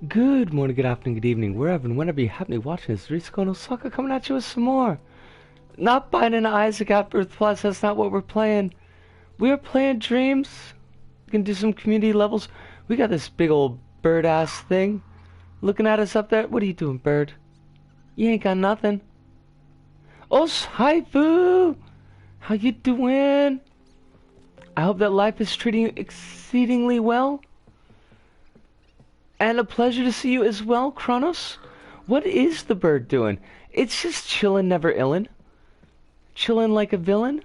Good morning, good afternoon, good evening, wherever and whenever you happen to be watching this. Risco no Saka coming at you with some more. Not Biden Isaac at Earth Plus, that's not what we're playing. We're playing Dreams. We can do some community levels. We got this big old bird-ass thing looking at us up there. What are you doing, bird? You ain't got nothing. Oh, Haifu! How you doing? I hope that life is treating you exceedingly well. And a pleasure to see you as well, Kronos. What is the bird doing? It's just chilling, never illin'. Chilling like a villain.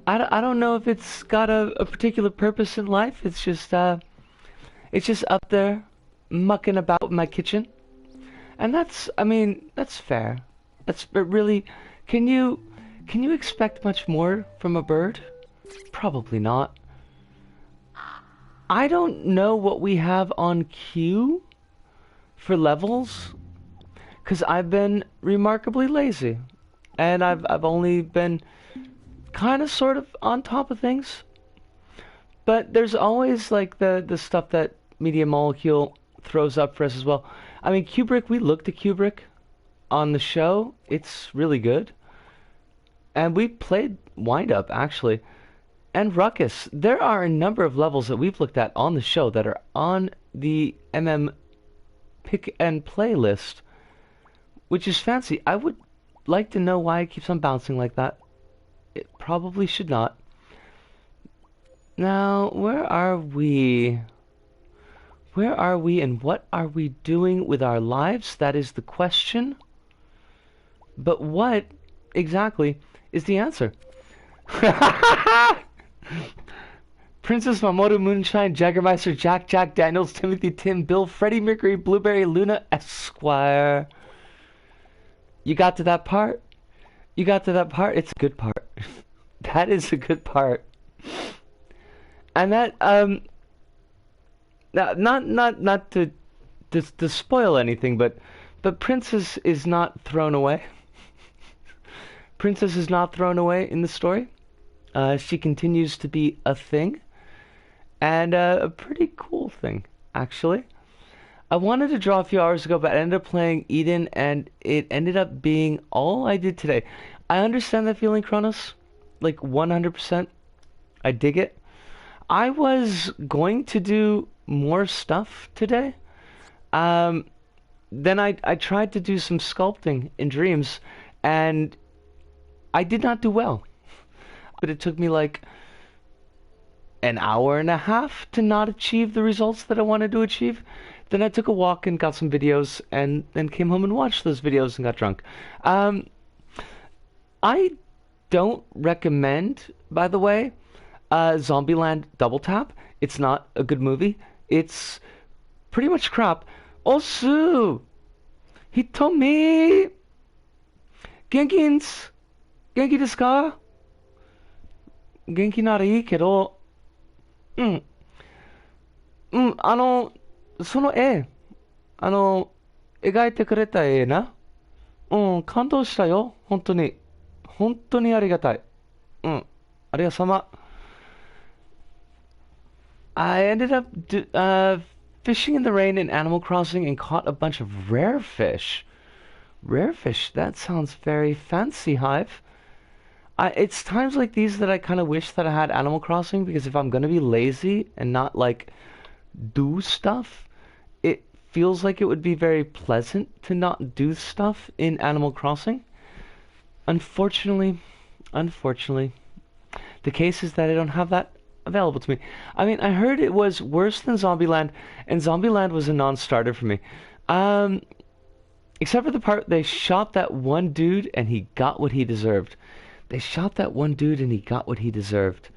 I don't know if it's got a particular purpose in life. It's just up there, mucking about in my kitchen. And that's fair. But really, can you expect much more from a bird? Probably not. I don't know what we have on queue for levels, because I've been remarkably lazy, and I've only been kind of sort of on top of things. But there's always like the stuff that Media Molecule throws up for us as well. I mean, Kubrick, we looked at Kubrick on the show. It's really good. And we played Wind Up, actually. And Ruckus. There are a number of levels that we've looked at on the show that are on the Pick and Play list, which is fancy. I would like to know why it keeps on bouncing like that. It probably should not. Now, where are we? Where are we and what are we doing with our lives? That is the question. But what exactly is the answer? Princess Mamoru Moonshine, Jaggermeister, Jack Daniels, Timothy Tim, Bill, Freddie Mercury, Blueberry Luna, Esquire. You got to that part? You got to that part? It's a good part. That is a good part. And that, not to spoil anything, but Princess is not thrown away. Princess is not thrown away in the story. She continues to be a thing, and a pretty cool thing, actually. I wanted to draw a few hours ago, but I ended up playing Eden, and it ended up being all I did today. I understand that feeling, Kronos, like 100%. I dig it. I was going to do more stuff today. Then I tried to do some sculpting in Dreams, and I did not do well. But it took me like an hour and a half to not achieve the results that I wanted to achieve. Then I took a walk and got some videos, and then came home and watched those videos and got drunk. I don't recommend, by the way, Zombieland Double Tap. It's not a good movie. It's pretty much crap. Osu! Hitomi! Genki desu ka? 元気ならいいけど、その絵、描いてくれた絵な。感動したよ。本当に。本当にありがたい。ありがとうさま。I ended up fishing in the rain in Animal Crossing and caught a bunch of rare fish. Rare fish? That sounds very fancy, Hive. It's times like these that I kind of wish that I had Animal Crossing, because if I'm going to be lazy and not, like, do stuff, it feels like it would be very pleasant to not do stuff in Animal Crossing. Unfortunately, the case is that I don't have that available to me. I mean, I heard it was worse than Zombieland, and Zombieland was a non-starter for me. Except for the part they shot that one dude and he got what he deserved. They shot that one dude and he got what he deserved.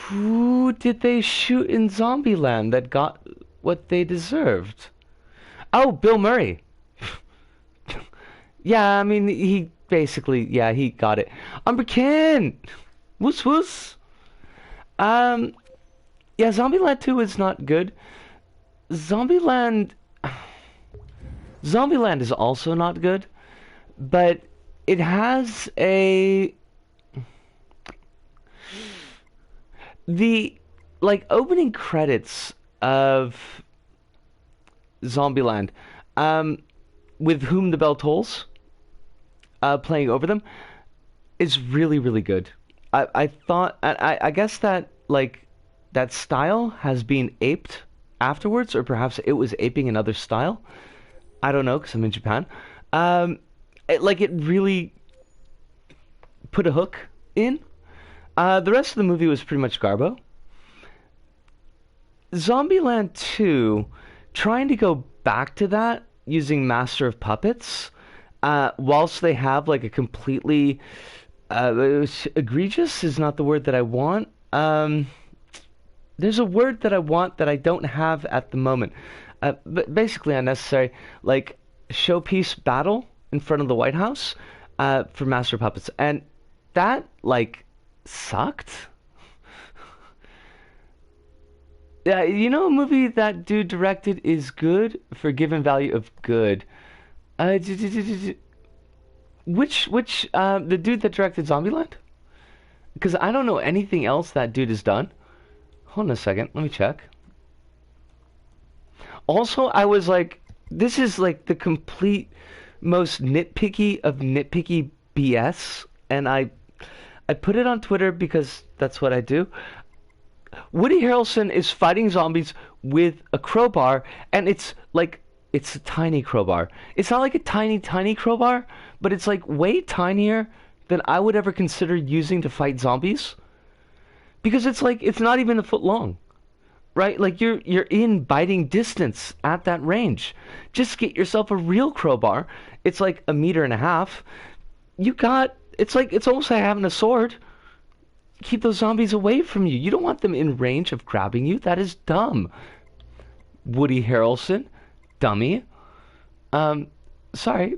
Who did they shoot in Zombieland that got what they deserved? Oh, Bill Murray. Yeah, I mean, he basically, yeah, he got it. Umberkin! Woos woos! Yeah, Zombieland 2 is not good. Zombieland is also not good, but it has the like opening credits of Zombieland, with Whom the Bell Tolls playing over them, is really, really good. I thought, I guess that, like, that style has been aped afterwards, or perhaps it was aping another style. I don't know, because I'm in Japan. It really put a hook in. The rest of the movie was pretty much garbo. Zombieland 2, trying to go back to that using Master of Puppets, whilst they have like a completely egregious is not the word that I want. There's a word that I want that I don't have at the moment. But basically unnecessary, like showpiece battle in front of the White House for Master of Puppets, and that like sucked. Yeah, you know, a movie that dude directed is good for given value of good. Which the dude that directed Zombieland? Because I don't know anything else that dude has done. Hold on a second, let me check. Also, I was like, this is like the complete most nitpicky of nitpicky BS, and I put it on Twitter because that's what I do. Woody Harrelson is fighting zombies with a crowbar, and it's a tiny crowbar. It's not like a tiny, tiny crowbar, but it's like way tinier than I would ever consider using to fight zombies. Because it's not even a foot long. Right? Like you're in biting distance at that range. Just get yourself a real crowbar. It's like 1.5 meters. It's almost like having a sword. Keep those zombies away from you. You don't want them in range of grabbing you. That is dumb. Woody Harrelson, dummy. Sorry.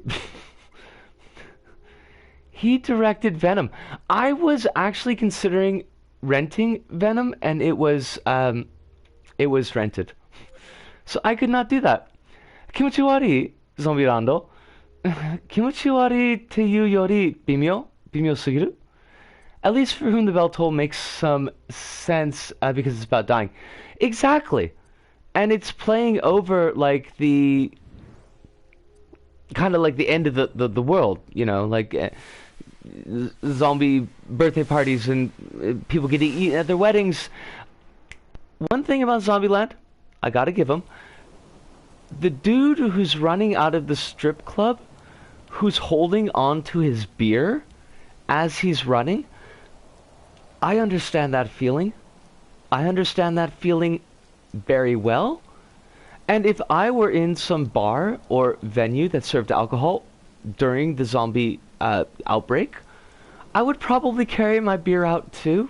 He directed Venom. I was actually considering renting Venom, and it was rented. So I could not do that. Kimochiwari, Zombirando. Kimochiwari te yu yori bimyo sugiru. At least For Whom the Bell Toll makes some sense because it's about dying. Exactly. And it's playing over like the kind of like the end of the world, you know, like zombie birthday parties and people getting eaten at their weddings. One thing about Zombieland, I gotta give him, the dude who's running out of the strip club, who's holding on to his beer as he's running, I understand that feeling. I understand that feeling very well. And if I were in some bar or venue that served alcohol during the zombie outbreak, I would probably carry my beer out too,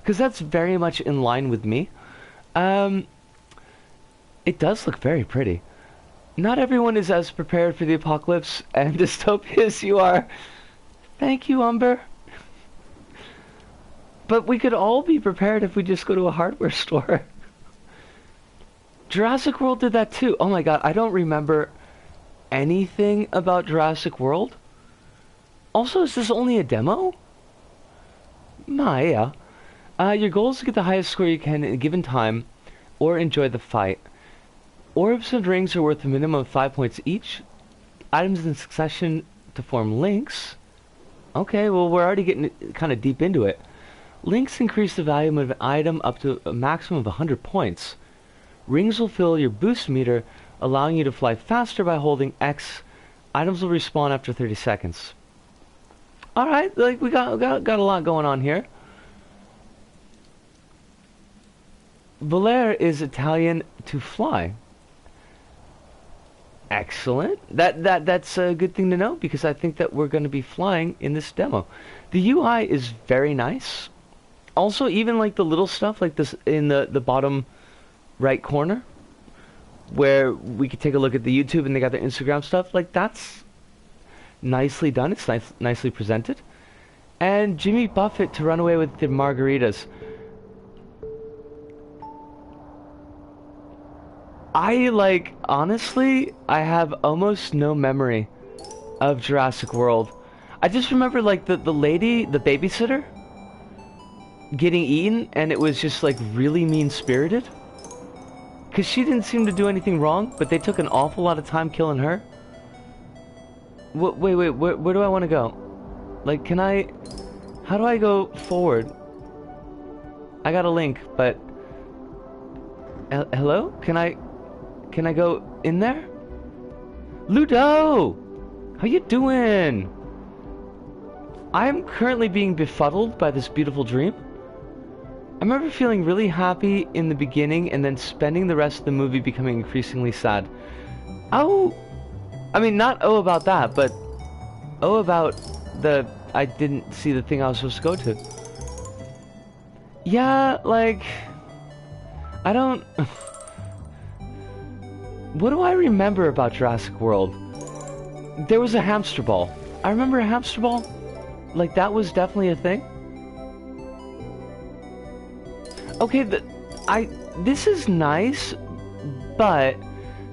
because that's very much in line with me. It does look very pretty. Not everyone is as prepared for the apocalypse and dystopia as you are. Thank you, Umber. But we could all be prepared if we just go to a hardware store. Jurassic World did that too. Oh my god, I don't remember anything about Jurassic World. Also, is this only a demo? Yeah. Your goal is to get the highest score you can in a given time, or enjoy the fight. Orbs and rings are worth a minimum of 5 points each. Items in succession to form links. Okay, well we're already getting kind of deep into it. Links increase the value of an item up to a maximum of 100 points. Rings will fill your boost meter, allowing you to fly faster by holding X. Items will respawn after 30 seconds. Alright, like we got a lot going on here. Volare is Italian to fly. Excellent. That's a good thing to know, because I think that we're going to be flying in this demo. The UI is very nice. Also, even like the little stuff like this in the bottom right corner, where we could take a look at the YouTube and they got their Instagram stuff, like that's nicely done. It's nicely presented. And Jimmy Buffett to run away with the margaritas. Honestly, I have almost no memory of Jurassic World. I just remember like the lady, the babysitter, getting eaten, and it was just like really mean-spirited. Because she didn't seem to do anything wrong, but they took an awful lot of time killing her. Wait, where do I want to go? Like, can I... How do I go forward? I got a link, but... Hello? Can I go in there? Ludo! How you doing? I'm currently being befuddled by this beautiful dream. I remember feeling really happy in the beginning and then spending the rest of the movie becoming increasingly sad. Oh! I mean, not oh about that, but oh about the... I didn't see the thing I was supposed to go to. Yeah, like... I don't... What do I remember about Jurassic World? There was a hamster ball. I remember a hamster ball. Like, that was definitely a thing. Okay, this is nice, but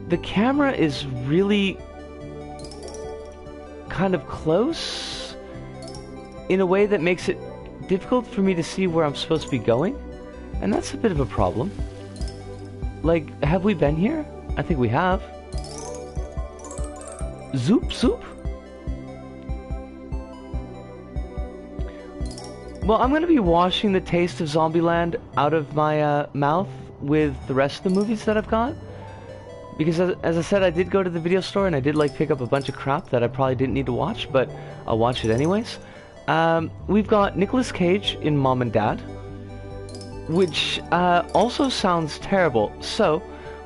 the camera is really kind of close in a way that makes it difficult for me to see where I'm supposed to be going, and that's a bit of a problem. Like, have we been here? I think we have. Zoop, zoop? Well, I'm going to be washing the taste of Zombieland out of my mouth with the rest of the movies that I've got. Because as I said, I did go to the video store and I did like pick up a bunch of crap that I probably didn't need to watch, but I'll watch it anyways. We've got Nicolas Cage in Mom and Dad, which also sounds terrible. So,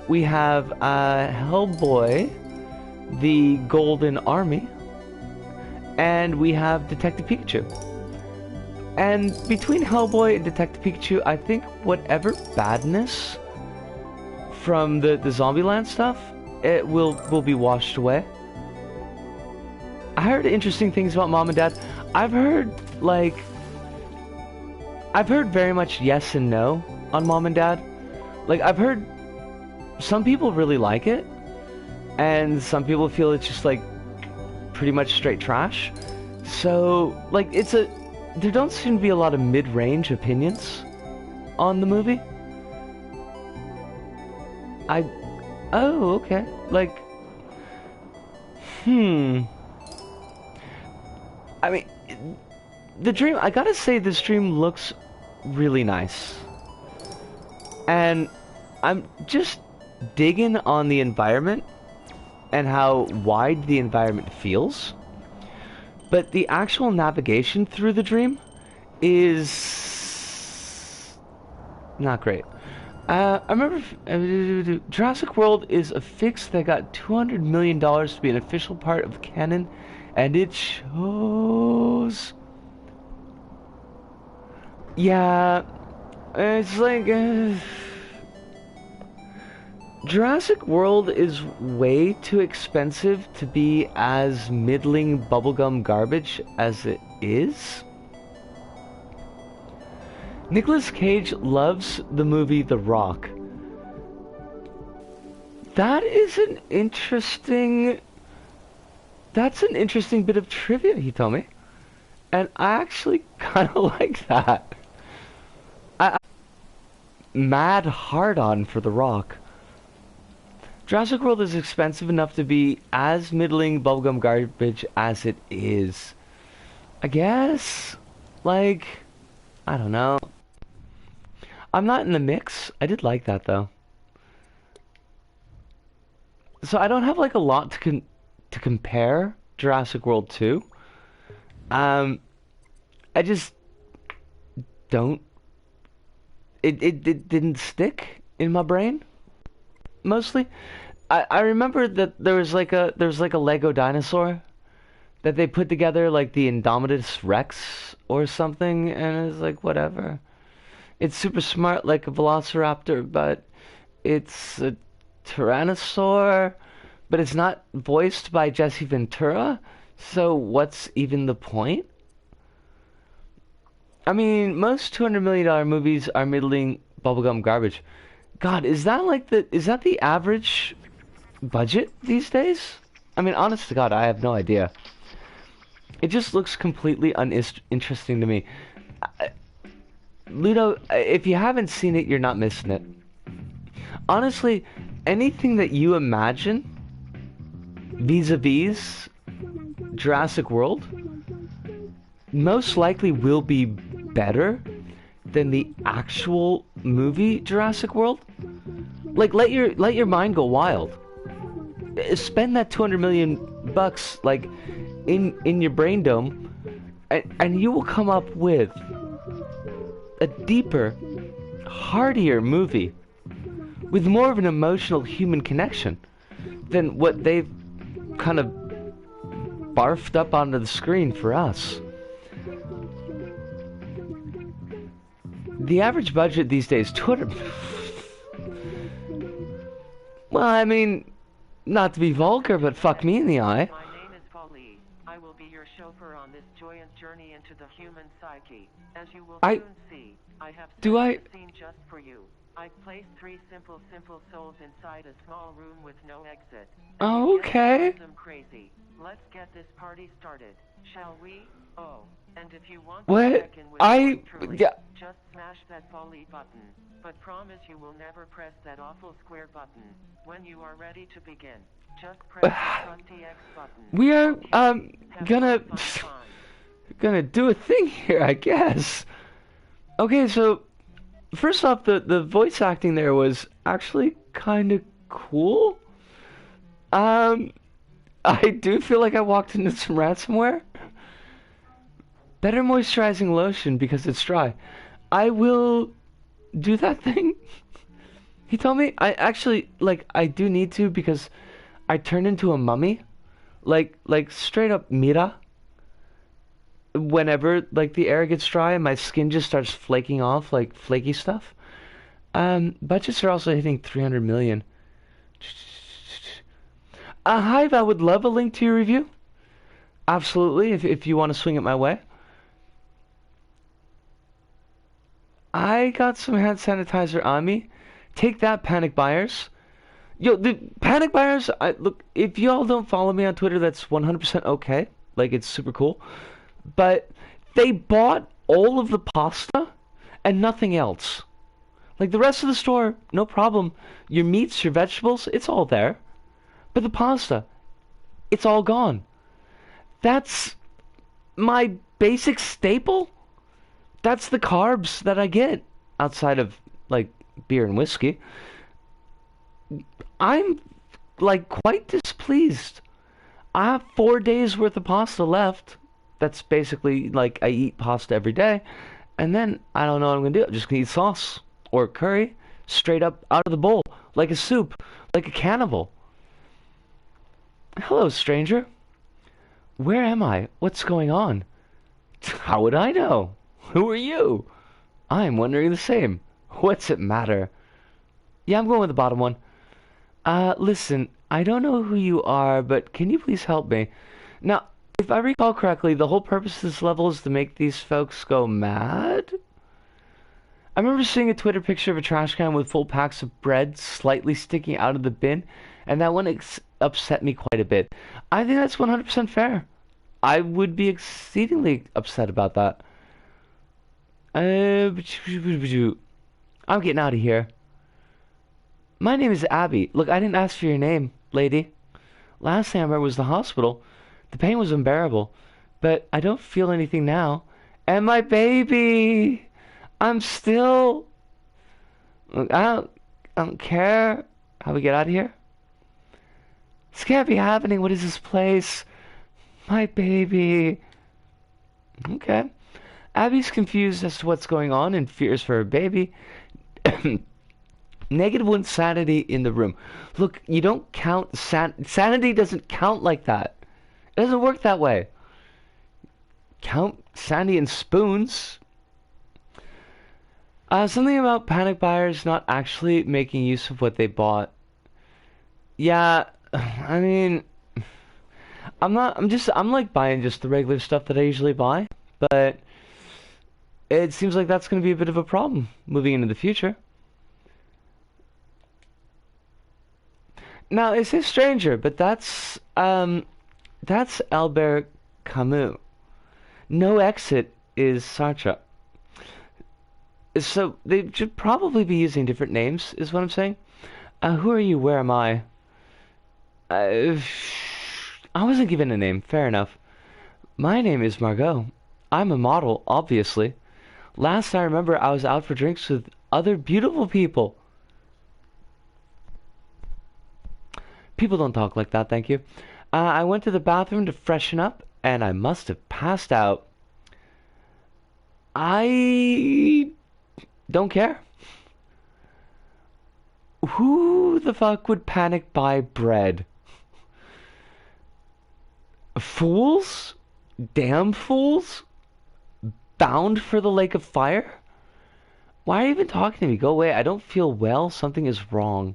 we have Hellboy, the Golden Army, and we have Detective Pikachu. And between Hellboy and Detective Pikachu, I think whatever badness from the Zombieland stuff, it will be washed away. I heard interesting things about Mom and Dad. I've heard very much yes and no on Mom and Dad. Like, I've heard some people really like it, and some people feel it's just like pretty much straight trash. So, like, there don't seem to be a lot of mid-range opinions on the movie. Oh, okay. Like, I mean, the dream, I gotta say this dream looks really nice. And I'm just digging on the environment and how wide the environment feels. But the actual navigation through the dream is not great. I remember Jurassic World is a fix that got $200 million to be an official part of canon, and it shows. Yeah, it's like Jurassic World is way too expensive to be as middling bubblegum garbage as it is. Nicolas Cage loves the movie The Rock. That's an interesting bit of trivia he told me. And I actually kind of like that. Mad hard-on for The Rock. Jurassic World is expensive enough to be as middling bubblegum garbage as it is. I guess. Like, I don't know. I'm not in the mix. I did like that though. So I don't have like a lot to compare Jurassic World to. I just don't. It didn't stick in my brain. Mostly, I remember that there was like a Lego dinosaur that they put together, like the Indominus Rex or something, and it's like whatever. It's super smart like a velociraptor, but it's a tyrannosaur, but it's not voiced by Jesse Ventura, so what's even the point? I mean, most $200 million movies are middling bubblegum garbage. God, is that the average budget these days? I mean, honest to God, I have no idea. It just looks completely uninteresting to me. Ludo, if you haven't seen it, you're not missing it. Honestly, anything that you imagine vis-a-vis Jurassic World most likely will be better than the actual movie Jurassic World. Like, let your mind go wild. Spend that 200 million bucks like in your brain dome, and you will come up with a deeper, heartier movie with more of an emotional human connection than what they've kind of barfed up onto the screen for us. The average budget these days, 200. Well, I mean, not to be vulgar, but fuck me in the eye. My name is Polly. I will be your chauffeur on this joyous journey into the human psyche. As you will soon see, I have set the scene just for you. I've placed 3 simple souls inside a small room with no exit. Oh, okay. Them crazy. Let's get this party started, shall we? Oh, and if you want to check in with truly, just smash that follow button. But promise you will never press that awful square button. When you are ready to begin, just press the trusty X button. We are gonna do a thing here, I guess. Okay, so first off, the voice acting there was actually kind of cool. I do feel like I walked into some ransomware. Better moisturizing lotion because it's dry. I will do that thing. He told me I actually I do need to because I turned into a mummy. Like straight up Mira. Whenever the air gets dry and my skin just starts flaking off like flaky stuff. Budgets are also hitting 300 million. Hive, I would love a link to your review. Absolutely, if you want to swing it my way. I got some hand sanitizer on me. Take that, panic buyers. Yo, the panic buyers, look, if y'all don't follow me on Twitter, that's 100% okay. Like, it's super cool. But they bought all of the pasta and nothing else. Like, the rest of the store, no problem. Your meats, your vegetables, it's all there. But the pasta, it's all gone. That's my basic staple. That's the carbs that I get outside of, beer and whiskey. I'm, quite displeased. I have 4 days worth of pasta left. That's basically, I eat pasta every day. And then, I don't know what I'm going to do. I'm just going to eat sauce or curry straight up out of the bowl. Like a soup. Like a cannibal. Hello, stranger. Where am I? What's going on? How would I know? Who are you? I'm wondering the same. What's it matter? Yeah, I'm going with the bottom one. Listen, I don't know who you are, but can you please help me? Now, if I recall correctly, the whole purpose of this level is to make these folks go mad? I remember seeing a Twitter picture of a trash can with full packs of bread slightly sticking out of the bin, and that one upset me quite a bit. I think that's 100% fair. I would be exceedingly upset about that. I'm getting out of here. My name is Abby. Look, I didn't ask for your name, lady. Last thing I remember was the hospital. The pain was unbearable, but I don't feel anything now. And my baby! I'm still... Look, I don't care how we get out of here. This can't be happening. What is this place? My baby. Okay. Abby's confused as to what's going on and fears for her baby. Negative insanity in the room. Look, you don't count... Sanity doesn't count like that. It doesn't work that way. Count sanity in spoons. Something about panic buyers not actually making use of what they bought. Yeah, I mean... I'm buying just the regular stuff that I usually buy. But... it seems like that's going to be a bit of a problem moving into the future. Now, it says stranger, but that's Albert Camus. No exit is Sartre. So they should probably be using different names, is what I'm saying. Who are you? Where am I? Uh, I wasn't given a name. Fair enough. My name is Margot. I'm a model, obviously. Last I remember, I was out for drinks with other beautiful people. People don't talk like that, thank you. I went to the bathroom to freshen up, and I must have passed out. I don't care. Who the fuck would panic buy bread? Fools? Damn fools? Bound for the lake of fire? Why are you even talking to me? Go away. I don't feel well. Something is wrong.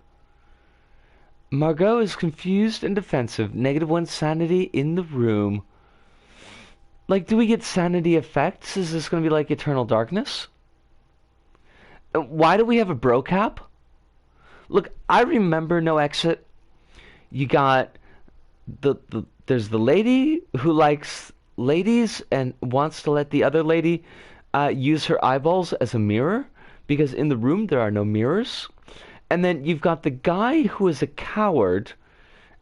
Margot is confused and defensive. -1 sanity in the room. Like, do we get sanity effects? Is this going to be like Eternal Darkness? Why do we have a bro cap? Look, I remember No Exit. You got there's the lady who likes ladies and wants to let the other lady use her eyeballs as a mirror because in the room there are no mirrors. And then you've got the guy who is a coward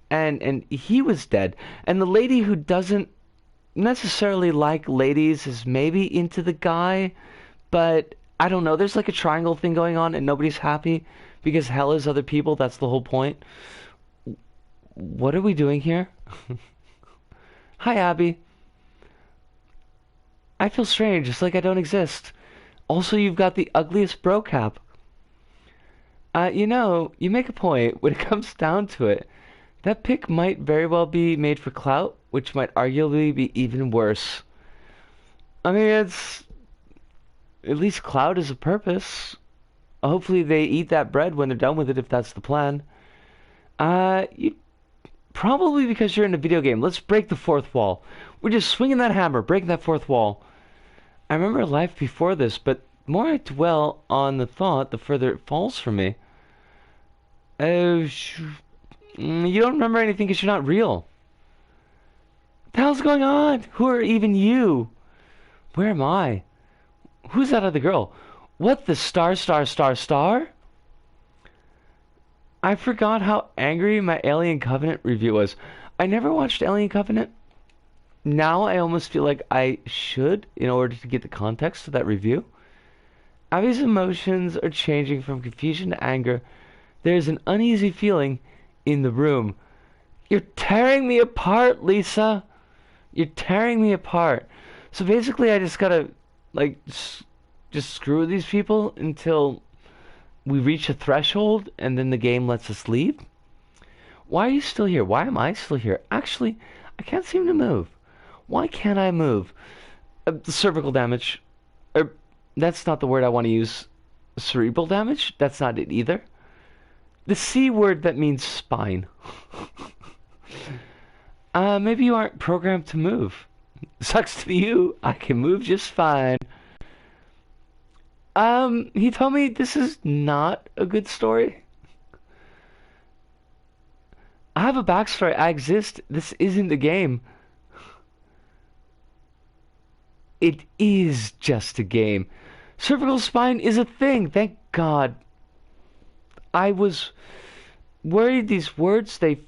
and he was dead. And the lady who doesn't necessarily like ladies is maybe into the guy, but I don't know. There's like a triangle thing going on and nobody's happy because hell is other people. That's the whole point. What are we doing here? Hi, Abby. I feel strange. It's like I don't exist. Also, you've got the ugliest bro cap. You know, you make a point. When it comes down to it, that pic might very well be made for clout, which might arguably be even worse. I mean, it's... At least clout is a purpose. Hopefully they eat that bread when they're done with it, if that's the plan. You... Probably because you're in a video game. Let's break the fourth wall. We're just swinging that hammer, breaking that fourth wall. I remember life before this, but the more I dwell on the thought, the further it falls from me. You don't remember anything because you're not real. What the hell's going on? Who are even you? Where am I? Who's that other girl? What the star? I forgot how angry my Alien Covenant review was. I never watched Alien Covenant. Now I almost feel like I should in order to get the context of that review. Abby's emotions are changing from confusion to anger. There's an uneasy feeling in the room. You're tearing me apart, Lisa. You're tearing me apart. So basically I just gotta, like, just screw with these people until we reach a threshold and then the game lets us leave? Why are you still here? Why am I still here? Actually, I can't seem to move. Why can't I move? Cervical damage. That's not the word I want to use. Cerebral damage? That's not it either. The C word that means spine. Maybe you aren't programmed to move. Sucks to be you. I can move just fine. He told me this is not a good story. I have a backstory. I exist. This isn't the game. It is just a game. Cervical spine is a thing. Thank God. I was worried these words, they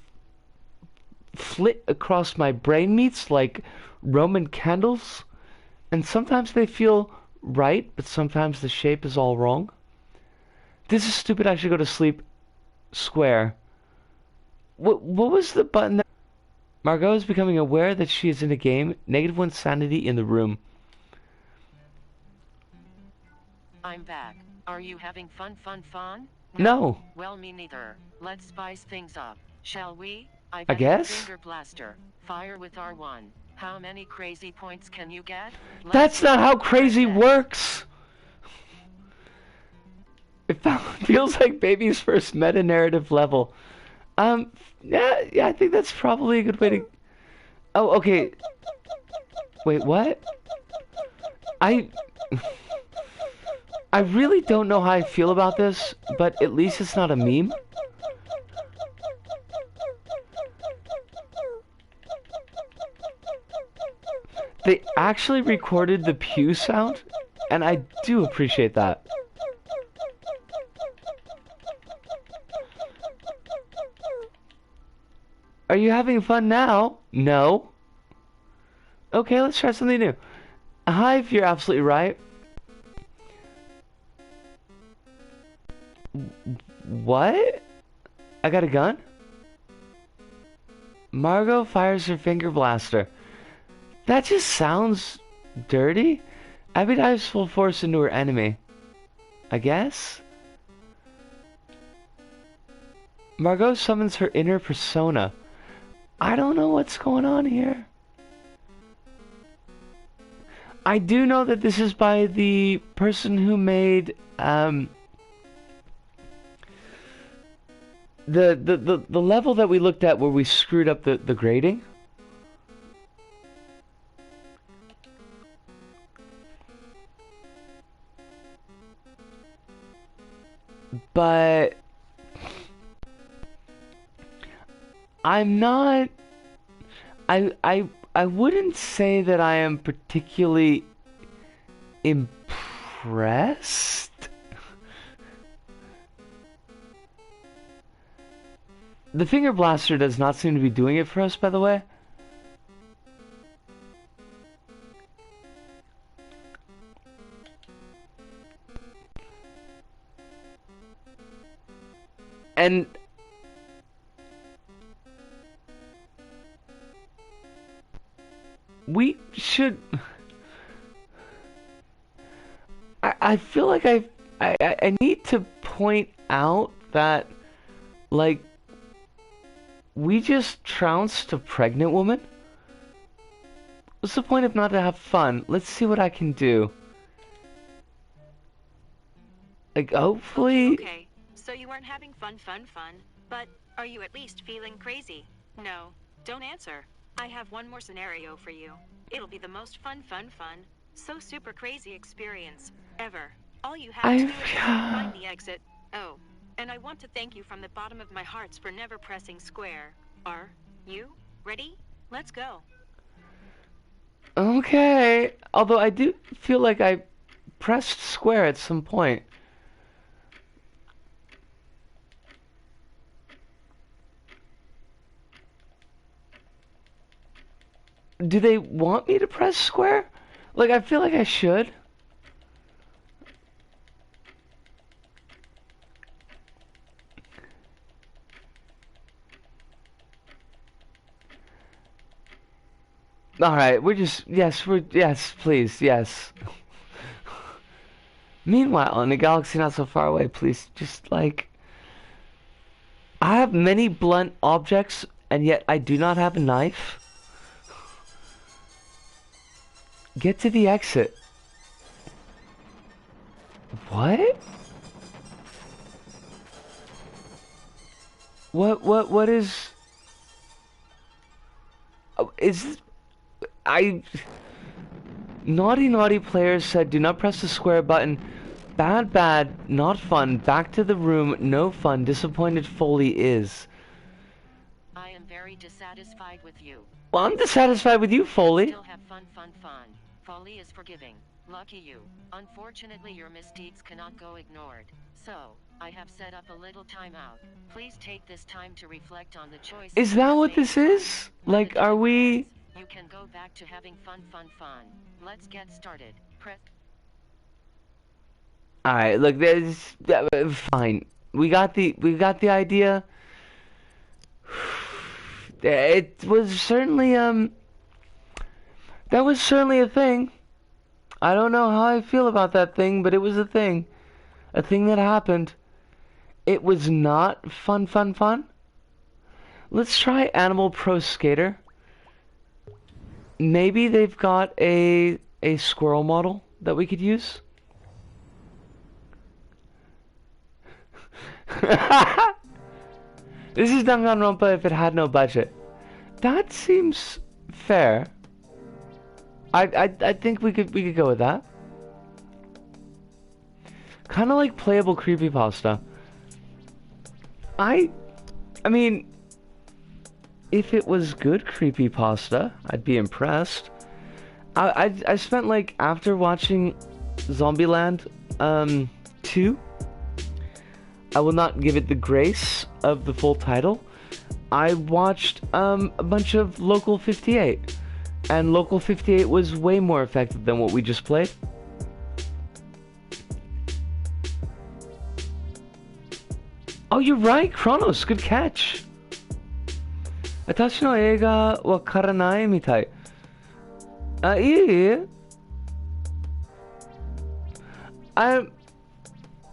flit across my brain meats like Roman candles. And sometimes they feel right, but sometimes the shape is all wrong. This is stupid. I should go to sleep. Square. What was the button that... Margot is becoming aware that she is in a game. -1 sanity in the room. I'm back. Are you having fun? No. Well, me neither. Let's spice things up, shall we? I guess. Finger blaster. Fire with R1. How many crazy points can you get? That's not how crazy works. It feels like baby's first meta-narrative level. Yeah, I think that's probably a good way to... Oh, okay. Wait, what? I really don't know how I feel about this, but at least it's not a meme. They actually recorded the pew sound and I do appreciate that. Are you having fun now? No. Okay, let's try something new. Hive, you're absolutely right. What? I got a gun? Margot fires her finger blaster. That just sounds dirty. Abby dives full force into her enemy. I guess? Margot summons her inner persona. I don't know what's going on here. I do know that this is by the person who made the level that we looked at where we screwed up the grading. But I'm not I wouldn't say that I am particularly impressed. The finger blaster does not seem to be doing it for us, by the way. And we should... I feel like I need to point out that, like, we just trounced a pregnant woman? What's the point of not to have fun? Let's see what I can do. Like, hopefully... Okay, so you weren't having fun, but are you at least feeling crazy? No, don't answer. I have one more scenario for you. It'll be the most fun, so super crazy experience ever. All you have to do is find the exit. Oh, and I want to thank you from the bottom of my heart for never pressing square. Are you ready? Let's go. Okay. Although I do feel like I pressed square at some point. Do they want me to press square? Like, I feel like I should. Alright, yes, please, yes. Meanwhile, in a galaxy not so far away, please, just, like... I have many blunt objects, and yet I do not have a knife. Get to the exit. What? What is... Oh, is... Naughty players said do not press the square button. Bad, not fun. Back to the room, no fun. Disappointed Foley is. I am very dissatisfied with you. Well, I'm dissatisfied with you, Foley. Still have fun. Foley is forgiving. Lucky you. Unfortunately, your misdeeds cannot go ignored. So, I have set up a little timeout. Please take this time to reflect on the choices. Is that what this is? Like, are we... You can go back to having fun. Let's get started. Press. Alright, look, there's... fine. We got the idea. It was certainly, that was certainly a thing. I don't know how I feel about that thing, but it was a thing. A thing that happened. It was not fun. Let's try Animal Pro Skater. Maybe they've got a squirrel model that we could use. This is Danganronpa if it had no budget. That seems fair. I think we could go with that. Kind of like playable creepypasta. I mean, if it was good creepypasta, I'd be impressed. I spent, like, after watching Zombieland 2. I will not give it the grace of the full title. I watched a bunch of Local 58, and Local 58 was way more effective than what we just played. Oh, you're right, Chronos, good catch. 私の映画わからないみたい。いい? I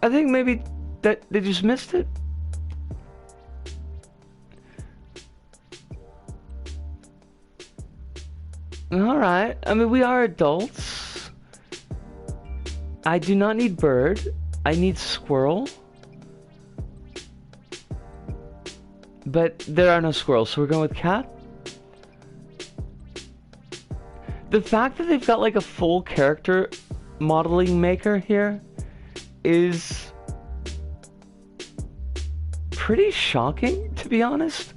think maybe that they just missed it. Alright, I mean, we are adults. I do not need bird. I need squirrel. But there are no squirrels, so we're going with cat. The fact that they've got like a full character modeling maker here is pretty shocking, to be honest.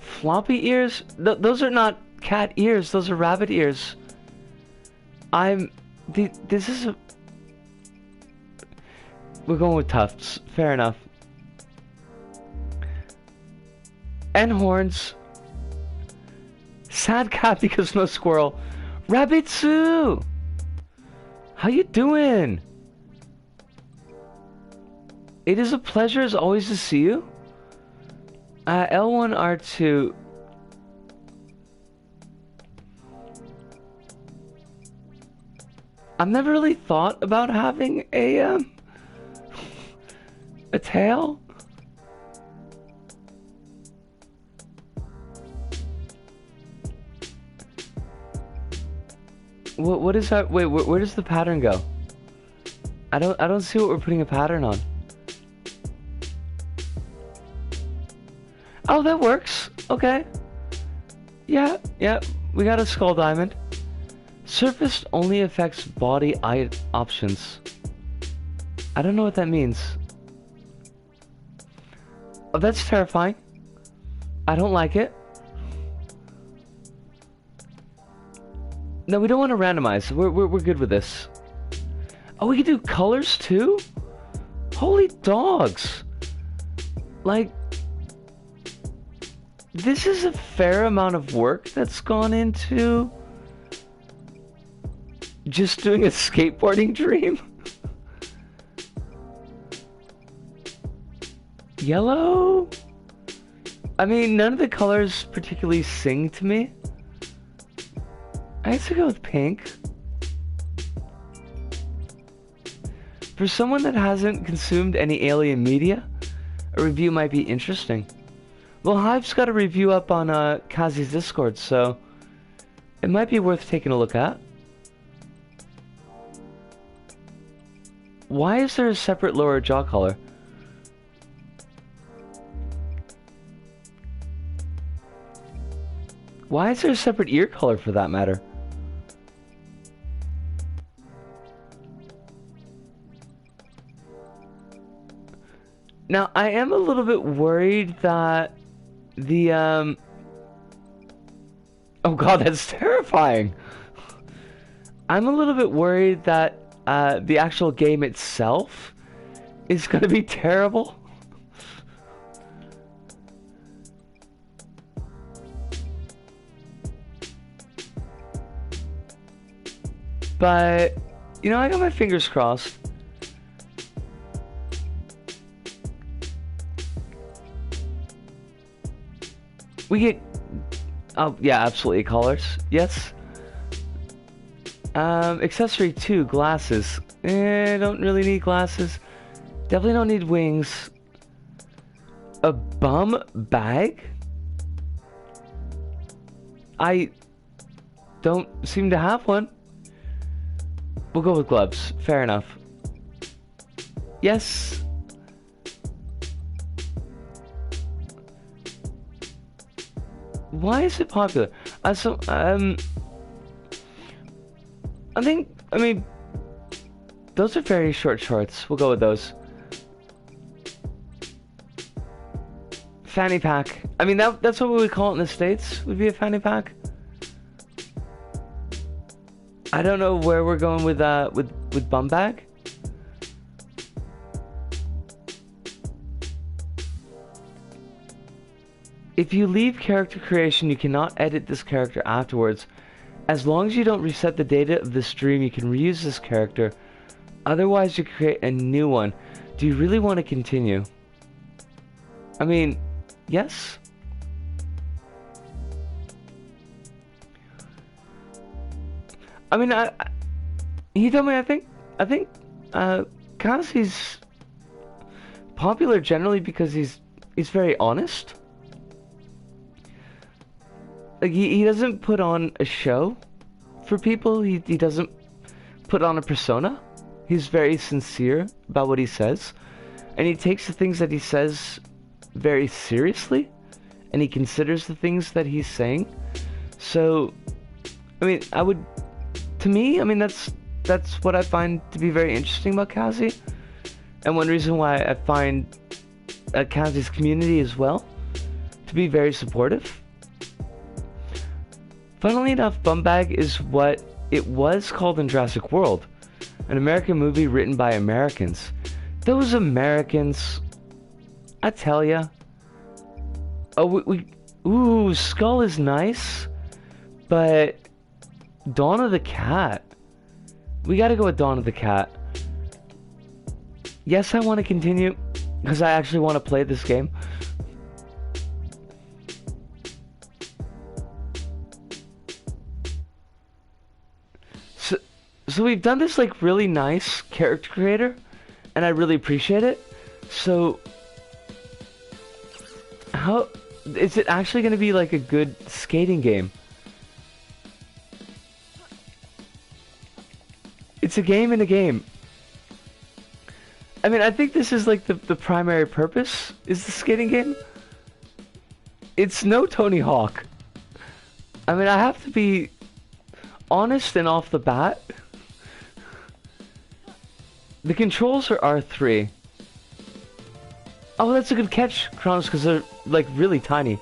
Floppy ears? Those are not cat ears, those are rabbit ears. This is a... We're going with tufts, fair enough. And horns. Sad cat because no squirrel. Rabbitsu! How you doing? It is a pleasure as always to see you. L1, R2. I've never really thought about having a tail. What is that? Wait, where does the pattern go? I don't see what we're putting a pattern on. Oh, that works. Okay. Yeah, we got a skull diamond. Surface only affects body eye options. I don't know what that means. Oh, that's terrifying. I don't like it. No, we don't want to randomize. We're good with this. Oh, we can do colors too? Holy dogs. Like, this is a fair amount of work that's gone into just doing a skateboarding dream. Yellow? I mean, none of the colors particularly sing to me. I have to go with pink. For someone that hasn't consumed any alien media, a review might be interesting. Well, Hive's got a review up on Kazi's Discord, so it might be worth taking a look at. Why is there a separate lower jaw color? Why is there a separate ear color for that matter? Now, I am a little bit worried that the, Oh god, that's terrifying! I'm a little bit worried that, the actual game itself is gonna be terrible. But, you know, I got my fingers crossed. We get... Oh, yeah, absolutely, colors. Yes. Accessory 2, glasses. Don't really need glasses. Definitely don't need wings. A bum bag? I don't seem to have one. We'll go with gloves. Fair enough. Yes. Why is it popular? I mean, those are very short shorts. We'll go with those. fanny pack. I mean, that's what we would call it in the States, would be a fanny pack. I don't know where we're going with bum bag. If you leave character creation, you cannot edit this character afterwards. As long as you don't reset the data of the stream, you can reuse this character. Otherwise, you create a new one. Do you really want to continue? I mean, yes. I mean, he told me I think Kazzy's popular generally because he's very honest. Like he doesn't put on a show for people. He doesn't put on a persona. He's very sincere about what he says, and he takes the things that he says very seriously, and he considers the things that he's saying. So, I mean, to me, I mean, that's what I find to be very interesting about Kazzy, and one reason why I find Kazzy's community as well to be very supportive. Funnily enough, Bumbag is what it was called in Jurassic World, an American movie written by Americans. Those Americans, I tell ya. Oh, ooh, Skull is nice, but Dawn of the Cat. We gotta go with Dawn of the Cat. Yes, I want to continue, because I actually want to play this game. So we've done this like really nice character creator, and I really appreciate it. So how is it actually going to be like a good skating game? It's a game in a game. I mean, I think this is like the primary purpose is the skating game. It's no Tony Hawk. I mean, I have to be honest and off the bat. The controls are R3. Oh, that's a good catch, Kronos, because they're like really tiny.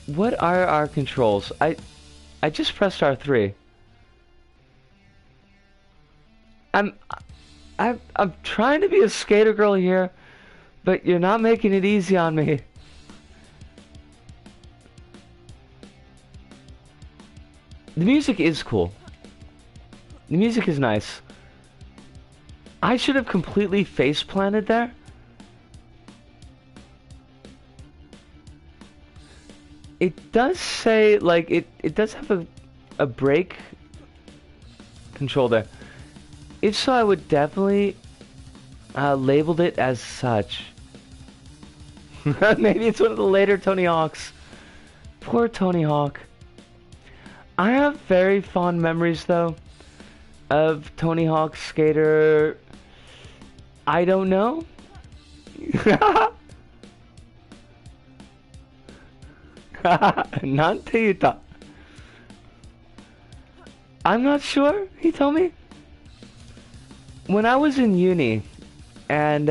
What are our controls? I just pressed R3. I'm trying to be a skater girl here, but you're not making it easy on me. The music is cool. The music is nice. I should have completely face planted there. It does say, like, it does have a brake control there. If so, I would definitely labeled it as such. Maybe it's one of the later Tony Hawks. Poor Tony Hawk. I have very fond memories, though, of Tony Hawk Skater. I don't know. Nanteyuta. I'm not sure, he told me. When I was in uni, and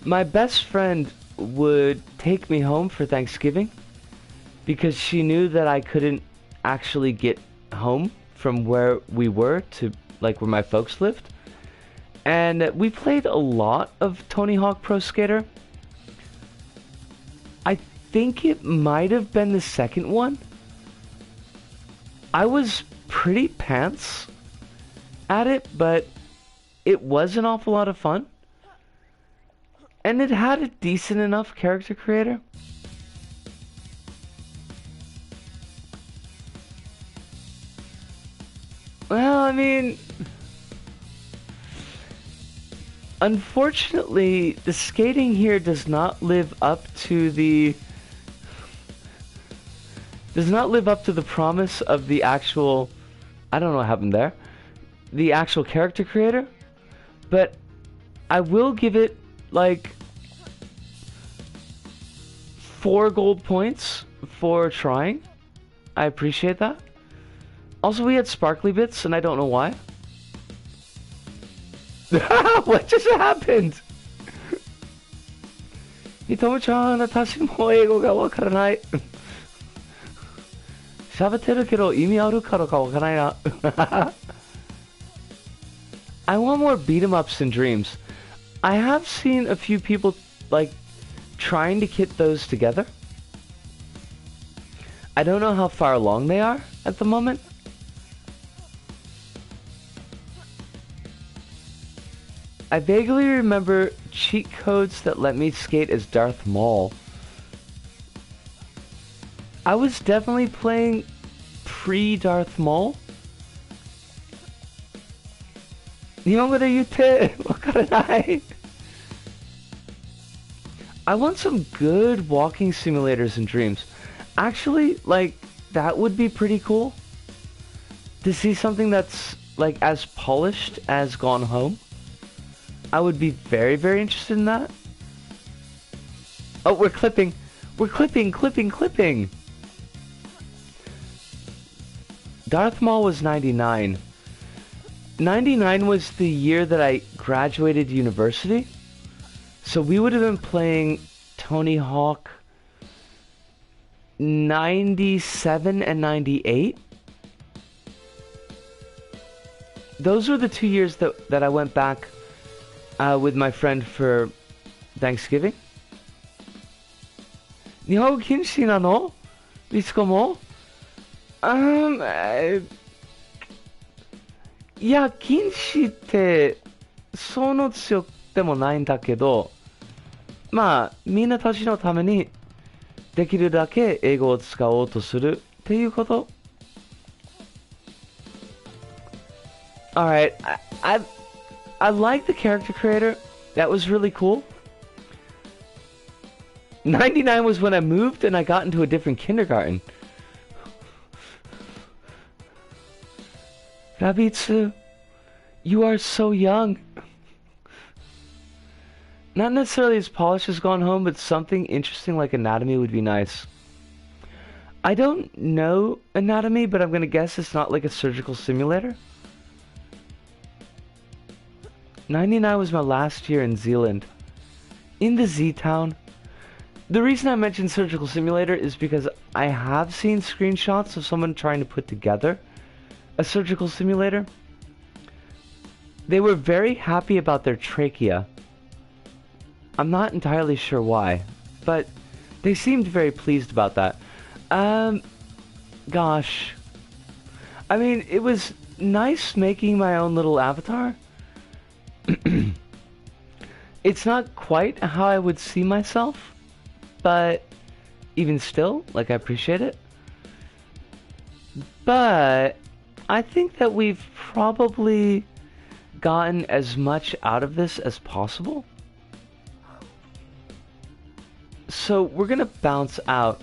my best friend would take me home for Thanksgiving because she knew that I couldn't actually get home from where we were to like where my folks lived, and we played a lot of Tony Hawk Pro Skater. I think it might have been the second one. I was pretty pants at it, but it was an awful lot of fun, and it had a decent enough character creator. Well, I mean, unfortunately, the skating here does not live up to the promise of the actual, I don't know what happened there, the actual character creator, but I will give it like 4 gold points for trying. I appreciate that. Also, we had sparkly bits, and I don't know why. What just happened? ひとみちゃん、私も英語がわからない。喋ってるけど意味あるかどうかわからないな。I want more beat 'em ups in Dreams. I have seen a few people like trying to kit those together. I don't know how far along they are at the moment. I vaguely remember cheat codes that let me skate as Darth Maul. I was definitely playing pre-Darth Maul. 日本語で言ってわからない。I want some good walking simulators in Dreams. Actually, like, that would be pretty cool. To see something that's, like, as polished as Gone Home. I would be very, very interested in that. Oh, we're clipping. We're clipping. Darth Maul was 99. 99 was the year that I graduated university. So we would have been playing Tony Hawk 97 and 98. Those were the 2 years that I went back with my friend for Thanksgiving. 日本語禁止なの？リツコも？いや、禁止ってその強くでもないんだけど、まあ、みんなたちのためにできるだけ英語を使おうとするっていうこと。Alright, I like the character creator. That was really cool. 99 was when I moved and I got into a different kindergarten. Rabitsu, you are so young. Not necessarily as polished as Gone Home, but something interesting like anatomy would be nice. I don't know anatomy, but I'm gonna guess it's not like a surgical simulator. 99 was my last year in Zealand. In the Z-Town. The reason I mentioned surgical simulator is because I have seen screenshots of someone trying to put together a surgical simulator. They were very happy about their trachea. I'm not entirely sure why, but they seemed very pleased about that. Gosh. I mean, it was nice making my own little avatar. It's not quite how I would see myself, but even still, like, I appreciate it. But I think that we've probably gotten as much out of this as possible. So we're gonna bounce out.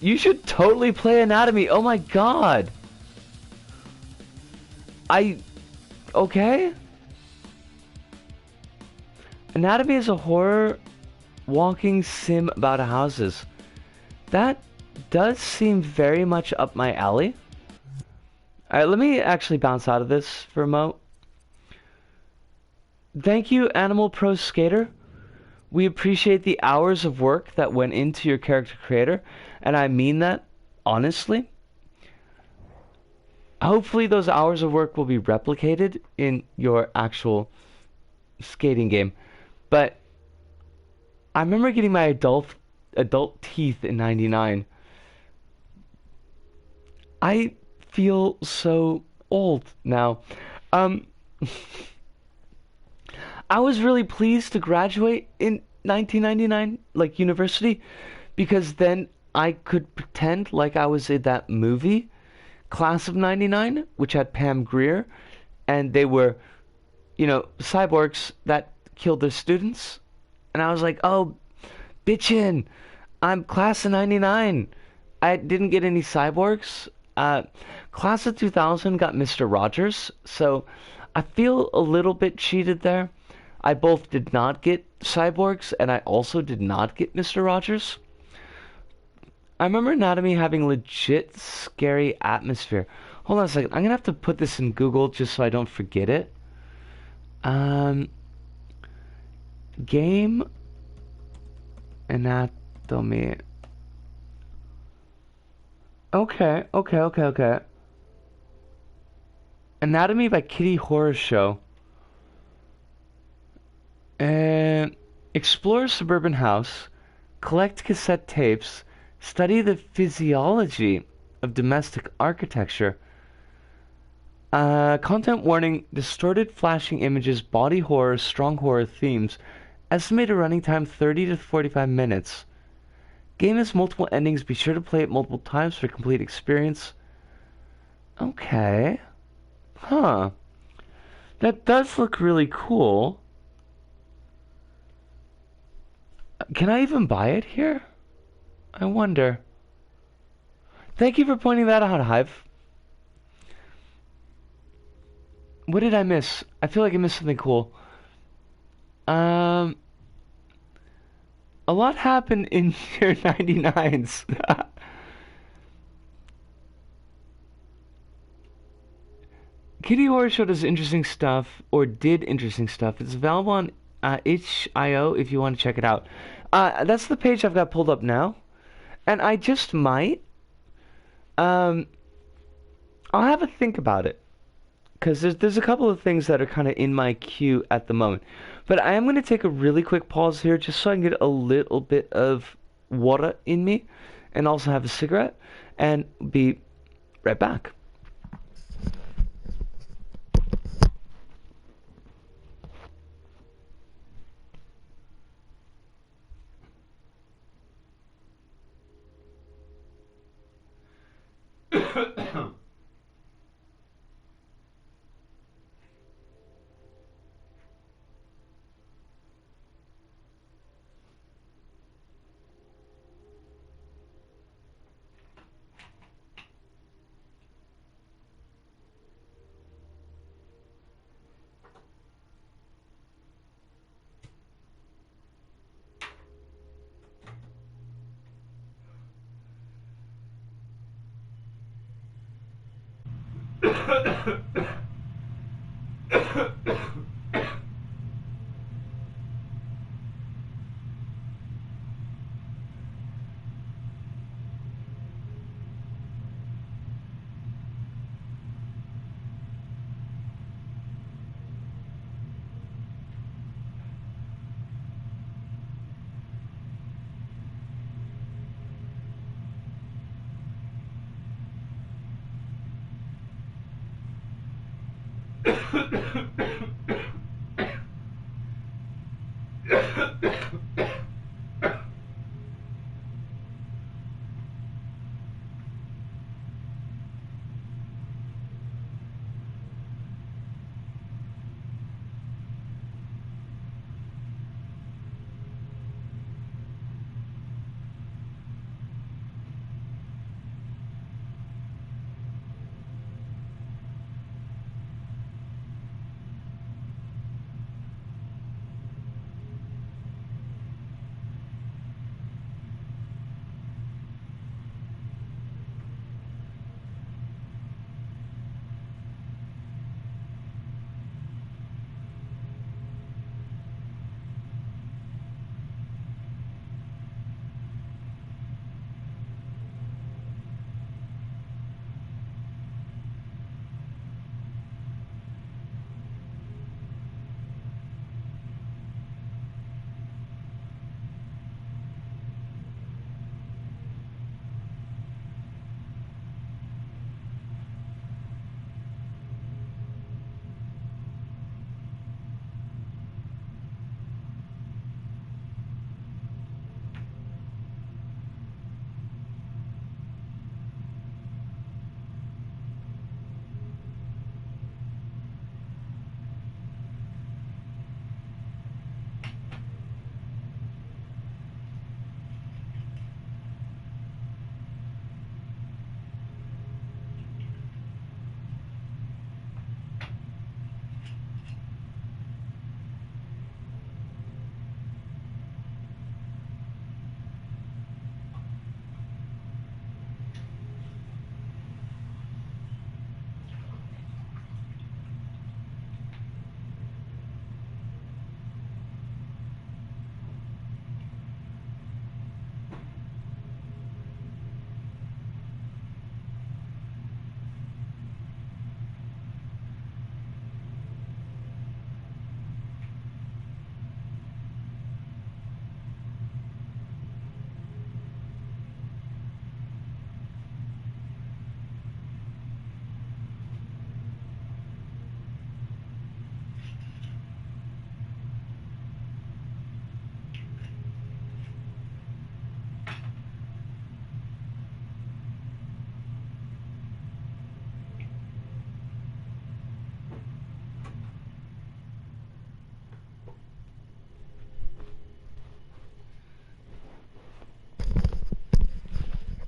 You should totally play anatomy. Oh my god. Okay. Anatomy is a horror walking sim about houses. That does seem very much up my alley. Alright, let me actually bounce out of this for a moment. Thank you, Animal Pro Skater. We appreciate the hours of work that went into your character creator, and I mean that honestly. Hopefully those hours of work will be replicated in your actual skating game. But I remember getting my adult teeth in 99. I feel so old now. I was really pleased to graduate in 1999, like university, because then I could pretend like I was in that movie, Class of 99, which had Pam Grier, and they were, you know, cyborgs that killed their students. And I was like, oh, bitchin', I'm Class of 99. I didn't get any cyborgs. Class of 2000 got Mr. Rogers, so I feel a little bit cheated there. I both did not get cyborgs, and I also did not get Mr. Rogers. I remember Anatomy having legit scary atmosphere. Hold on a second. I'm going to have to put this in Google just so I don't forget it. Um, game anatomy. Okay. Anatomy by Kitty Horror Show. And explore a suburban house, collect cassette tapes, study the physiology of domestic architecture. Content warning, distorted flashing images, body horror, strong horror themes. Estimated running time 30 to 45 minutes. Game has multiple endings. Be sure to play it multiple times for a complete experience. Okay. Huh. That does look really cool. Can I even buy it here? I wonder. Thank you for pointing that out, Hive. What did I miss? I feel like I missed something cool. Um, a lot happened in year 99s. Kitty Horror Show does interesting stuff, or did interesting stuff. It's available on itch.io if you want to check it out. That's the page I've got pulled up now. And I just might. Um, I'll have a think about it. Because there's a couple of things that are kind of in my queue at the moment. But I am going to take a really quick pause here just so I can get a little bit of water in me. And also have a cigarette. And be right back.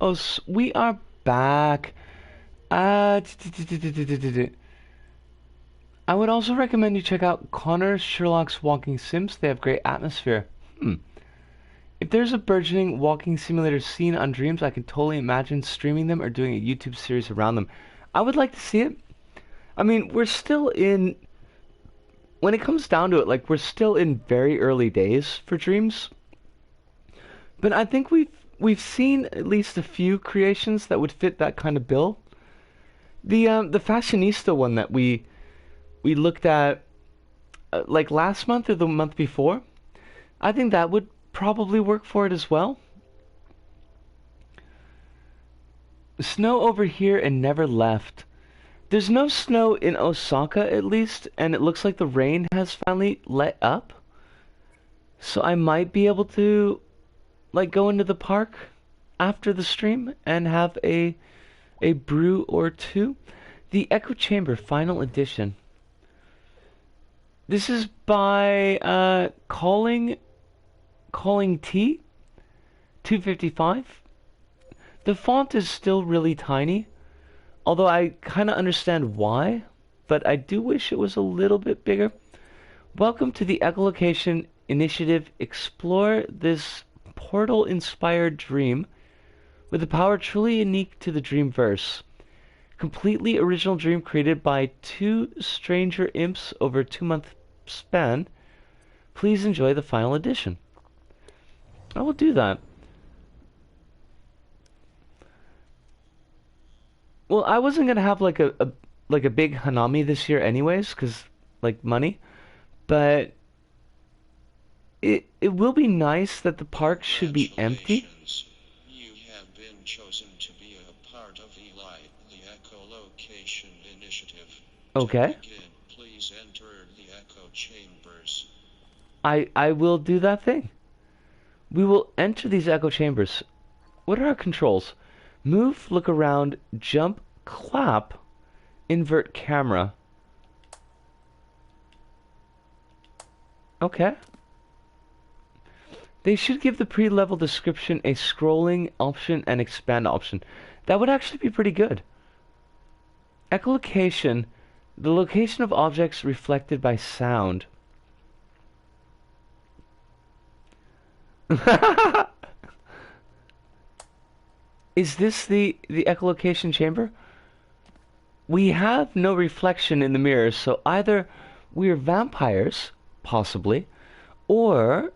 Oh, we are back. I would also recommend you check out Connor Sherlock's Walking Sims. They have great atmosphere. If there's a burgeoning walking simulator scene on Dreams, I can totally imagine streaming them or doing a YouTube series around them. I would like to see it. I mean, we're still in... When it comes down to it, like, we're still in very early days for Dreams. But I think we've seen at least a few creations that would fit that kind of bill. The fashionista one that we looked at like last month or the month before, I think that would probably work for it as well. Snow over here and never left. There's no snow in Osaka at least, and it looks like the rain has finally let up. So I might be able to like go into the park after the stream and have a brew or two. The Echo Chamber Final Edition. This is by Calling T 255. The font is still really tiny, although I kind of understand why, but I do wish it was a little bit bigger. Welcome to the Echolocation Initiative. Explore this portal-inspired dream with a power truly unique to the Dreamverse. Completely original dream created by two stranger imps over a 2-month span. Please enjoy the final edition. I will do that. Well, I wasn't gonna have like a big Hanami this year anyways, cause like money, but it will be nice that the park should be empty. You have been chosen to be a part of the Echolocation Initiative. Okay. To begin, please enter the Echo Chambers. I will do that thing. We will enter these echo chambers. What are our controls? Move, look around, jump, clap, invert camera. Okay. They should give the pre-level description a scrolling option and expand option. That would actually be pretty good. Echolocation, the location of objects reflected by sound. Is this the echolocation chamber? We have no reflection in the mirrors, so either we're vampires, possibly, or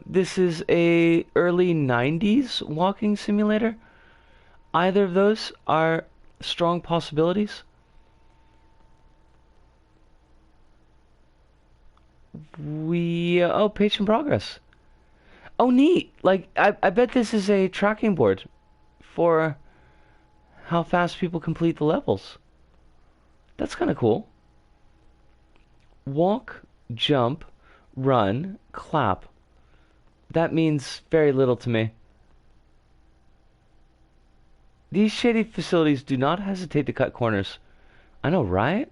this is a early 90s walking simulator. Either of those are strong possibilities. Oh, page in progress. Oh, neat. Like, I bet this is a tracking board for how fast people complete the levels. That's kind of cool. Walk, jump, run, clap. That means very little to me. These shady facilities do not hesitate to cut corners. I know, right?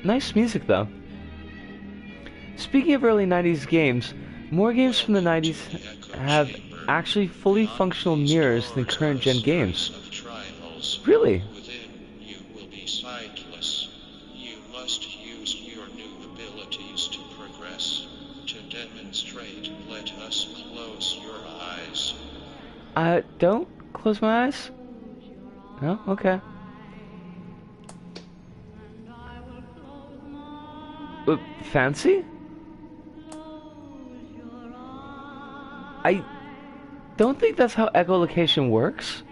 Nice music, though. Speaking of early 90s games, more games from the 90s have actually fully functional mirrors than current gen games. Really? You will be sightless. You must use your new abilities to progress. To demonstrate, let us close your eyes. Don't close my eyes? No? Okay. Fancy? I don't think that's how echolocation works.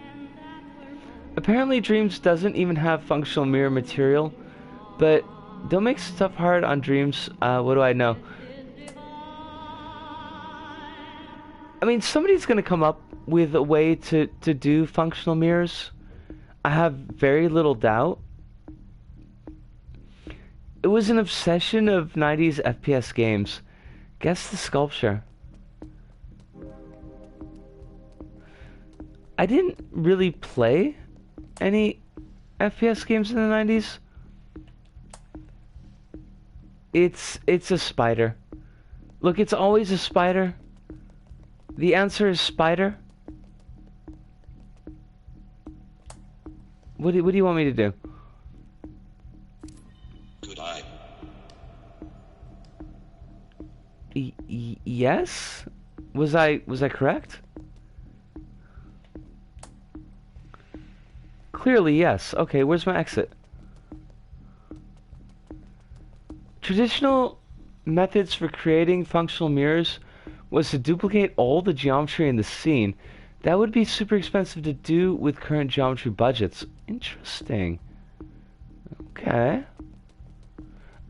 Apparently Dreams doesn't even have functional mirror material, but don't make stuff hard on Dreams. What do I know? I mean, somebody's gonna come up with a way to do functional mirrors. I have very little doubt. It was an obsession of 90s FPS games. Guess the sculpture. I didn't really play any FPS games in the 90s. It's a spider. Look, it's always a spider. The answer is spider. What do you want me to do? Good eye. Yes? Was I correct? Clearly, yes. Okay, where's my exit? Traditional methods for creating functional mirrors was to duplicate all the geometry in the scene. That would be super expensive to do with current geometry budgets. Interesting. Okay.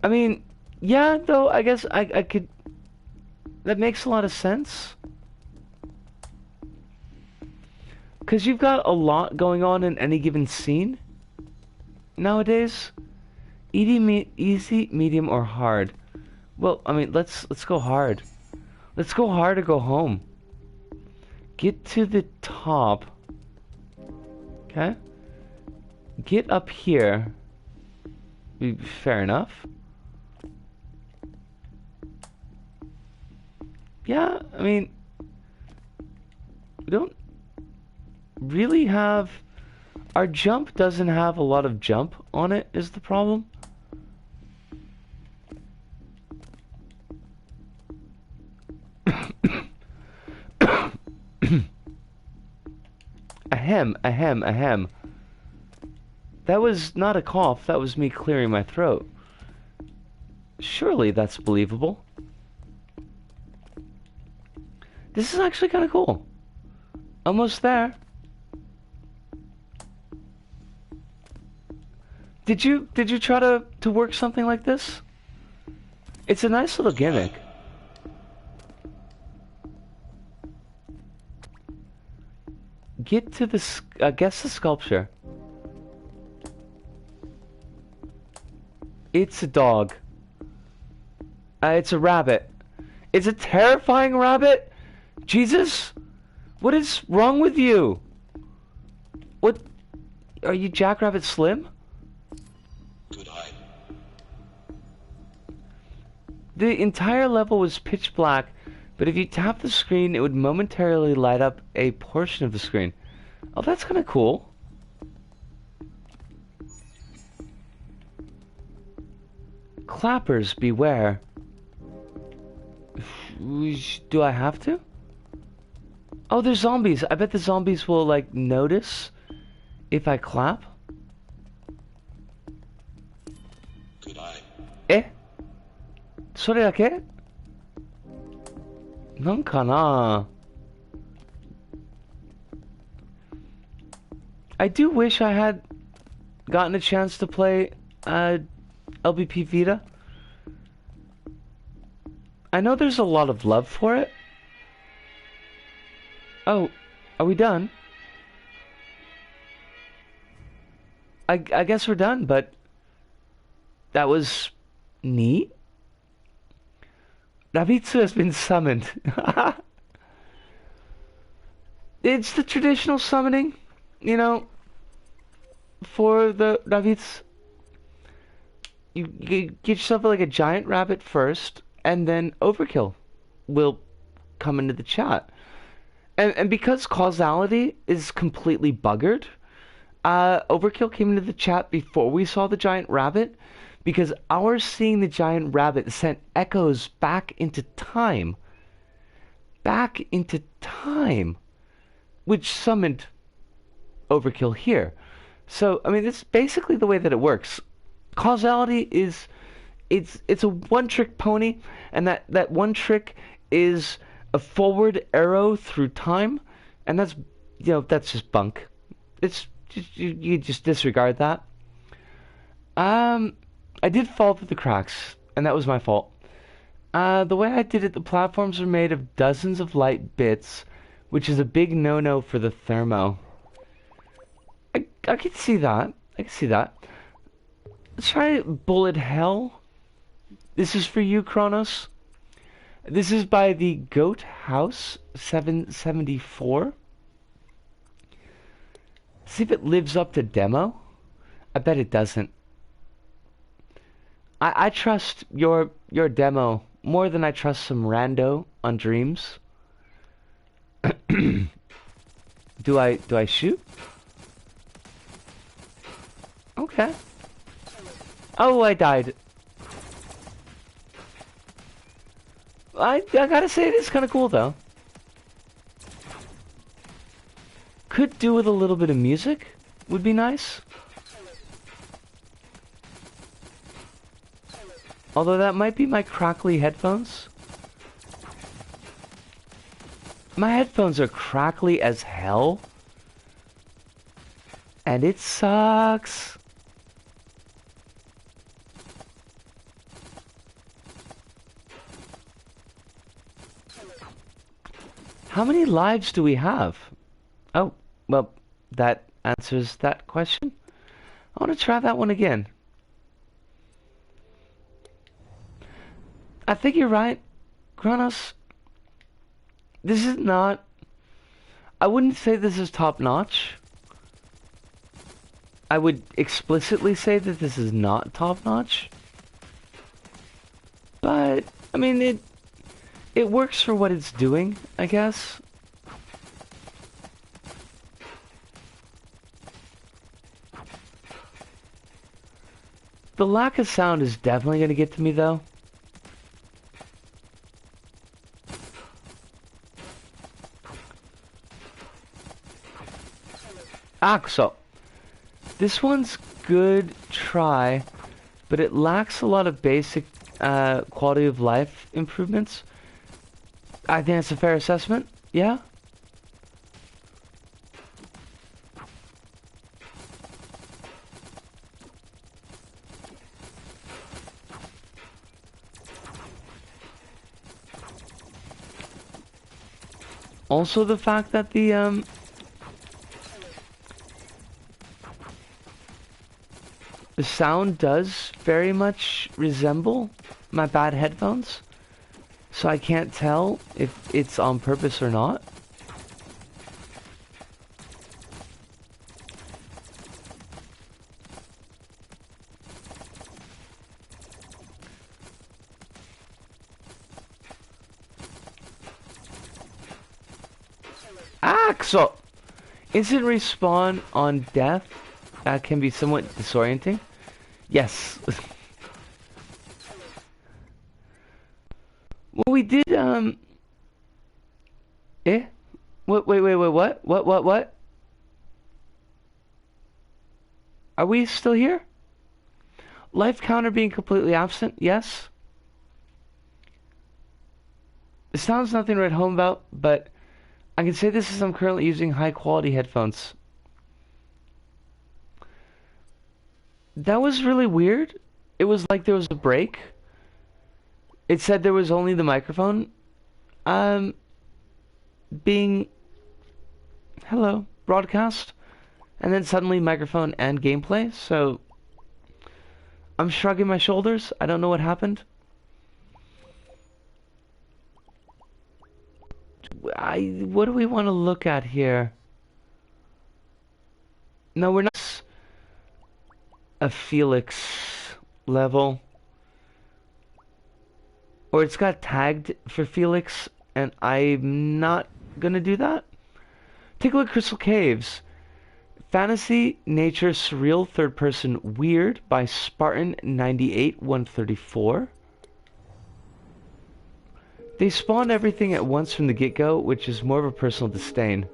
I mean, yeah, though, I guess I could... That makes a lot of sense. Because you've got a lot going on in any given scene nowadays. Easy, medium, or hard. Well, I mean, let's go hard. Let's go hard or go home. Get to the top. Okay. Get up here. Fair enough. Yeah, I mean, we don't really have... Our jump doesn't have a lot of jump on it, is the problem. Ahem. That was not a cough, that was me clearing my throat. Surely that's believable. This is actually kind of cool. Almost there. Did you try to work something like this? It's a nice little gimmick. Get to the guess the sculpture. It's a dog. It's a rabbit. It's a terrifying rabbit. Jesus, what is wrong with you? What? Are you Jackrabbit Slim? Good eye. The entire level was pitch black, but if you tap the screen, it would momentarily light up a portion of the screen. Oh, that's kind of cool. Clappers, beware. Do I have to? Oh, there's zombies. I bet the zombies will, like, notice if I clap. Good eye. Eh? それだけ? なんかな? I do wish I had gotten a chance to play LBP Vita. I know there's a lot of love for it. Oh, are we done? I guess we're done, but that was neat. Ravitsu has been summoned. It's the traditional summoning, you know, for the Ravitsu. You get yourself like a giant rabbit first, and then Overkill will come into the chat. And because causality is completely buggered, Overkill came into the chat before we saw the giant rabbit, because our seeing the giant rabbit sent echoes back into time. Which summoned Overkill here. So, I mean, it's basically the way that it works. Causality is... It's a one-trick pony, and that one trick is a forward arrow through time, and that's, you know, that's just bunk. It's just, you just disregard that. I did fall through the cracks, and that was my fault. The way I did it, the platforms are made of dozens of light bits, which is a big no-no for the thermo. I can see that. Let's try Bullet Hell. This is for you, Kronos. This is by the Goat House 774. See if it lives up to demo. I bet it doesn't. I trust your demo, more than I trust some rando on Dreams. Do I shoot? Okay. Oh, I died. I gotta say it is kind of cool though. Could do with a little bit of music. Would be nice. Although that might be my crackly headphones. My headphones are crackly as hell. And it sucks. How many lives do we have? Oh, well, that answers that question. I want to try that one again. I think you're right, Kronos. This is not... I wouldn't say this is top-notch. I would explicitly say that this is not top-notch. But, I mean, it works for what it's doing, I guess. The lack of sound is definitely going to get to me, though. So this one's good try, but it lacks a lot of basic quality of life improvements. I think that's a fair assessment, yeah? Also the fact that the sound does very much resemble my bad headphones, so I can't tell if it's on purpose or not. So instant respawn on death can be somewhat disorienting. Yes. Well, we did, Wait, what? Are we still here? Life counter being completely absent, yes. It sounds nothing to write home about, but I can say this as I'm currently using high quality headphones. That was really weird. It was like there was a break. It said there was only the microphone being broadcast, and then suddenly microphone and gameplay. So I'm shrugging my shoulders. I don't know what happened. What do we want to look at here? No, we're not a Felix level. Or it's got tagged for Felix, and I'm not gonna do that. Take a look at Crystal Caves. Fantasy, Nature, Surreal, Third Person, Weird by Spartan 98-134. They spawned everything at once from the get-go, which is more of a personal disdain.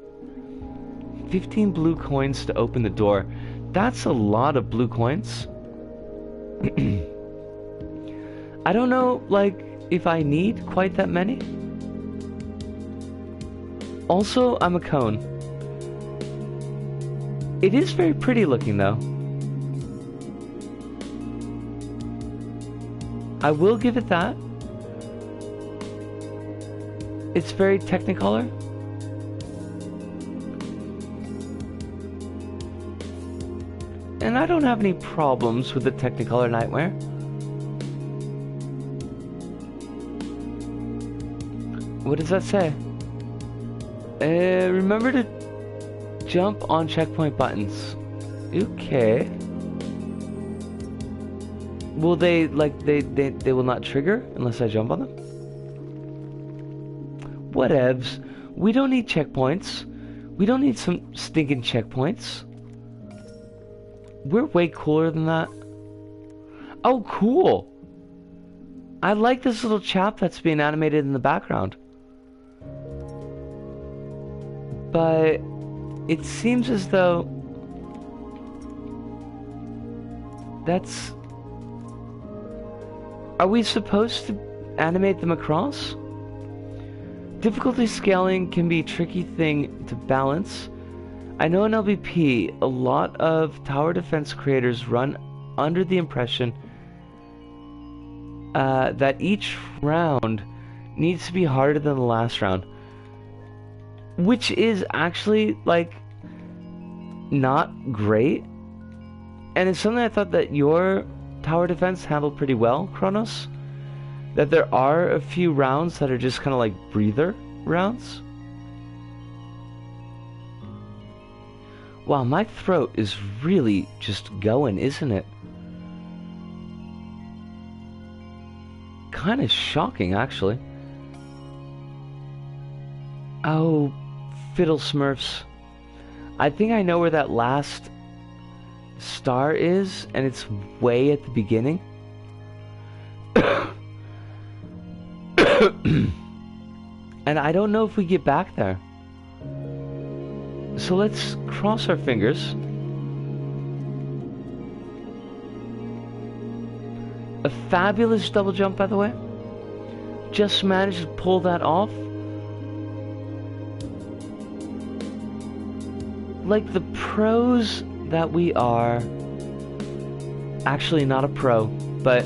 15 blue coins to open the door. That's a lot of blue coins. I don't know, like, if I need quite that many. Also, I'm a cone. It is very pretty looking, though. I will give it that. It's very Technicolor. And I don't have any problems with the Technicolor Nightmare. What does that say? Remember to jump on checkpoint buttons. Okay. Will they, like, they will not trigger unless I jump on them? Whatevs. We don't need checkpoints. We don't need some stinking checkpoints. We're way cooler than that. Oh, cool. I like this little chap that's being animated in the background. But it seems as though that's... Are we supposed to animate them across? Difficulty scaling can be a tricky thing to balance. I know in LVP, a lot of tower defense creators run under the impression that each round needs to be harder than the last round. Which is actually, like, not great. And it's something I thought that your tower defense handled pretty well, Kronos. That there are a few rounds that are just kind of like breather rounds. Wow, my throat is really just going, isn't it? Kind of shocking, actually. Oh, Fiddle Smurfs. I think I know where that last star is, and it's way at the beginning. And I don't know if we get back there. So let's cross our fingers. A fabulous double jump, by the way. Just managed to pull that off. Like the pros that we are. Actually not a pro, but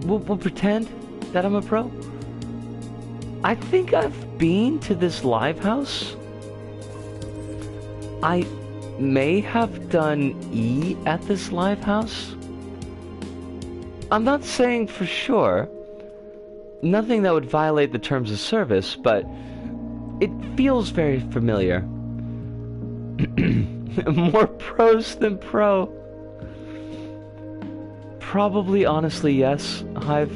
we'll pretend that I'm a pro. I think I've been to this live house. I may have done E at this live house. I'm not saying for sure. Nothing that would violate the terms of service, but it feels very familiar. More pros than pro. Probably, honestly, yes, Hive.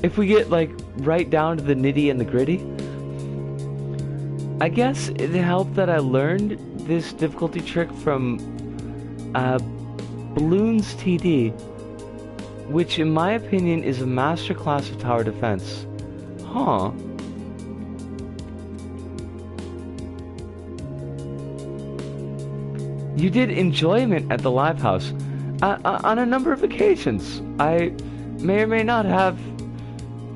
If we get, like, right down to the nitty and the gritty. I guess it helped that I learned this difficulty trick from Balloons TD, which in my opinion is a masterclass of tower defense. Huh. You did enjoyment at the live house. On a number of occasions. I may or may not have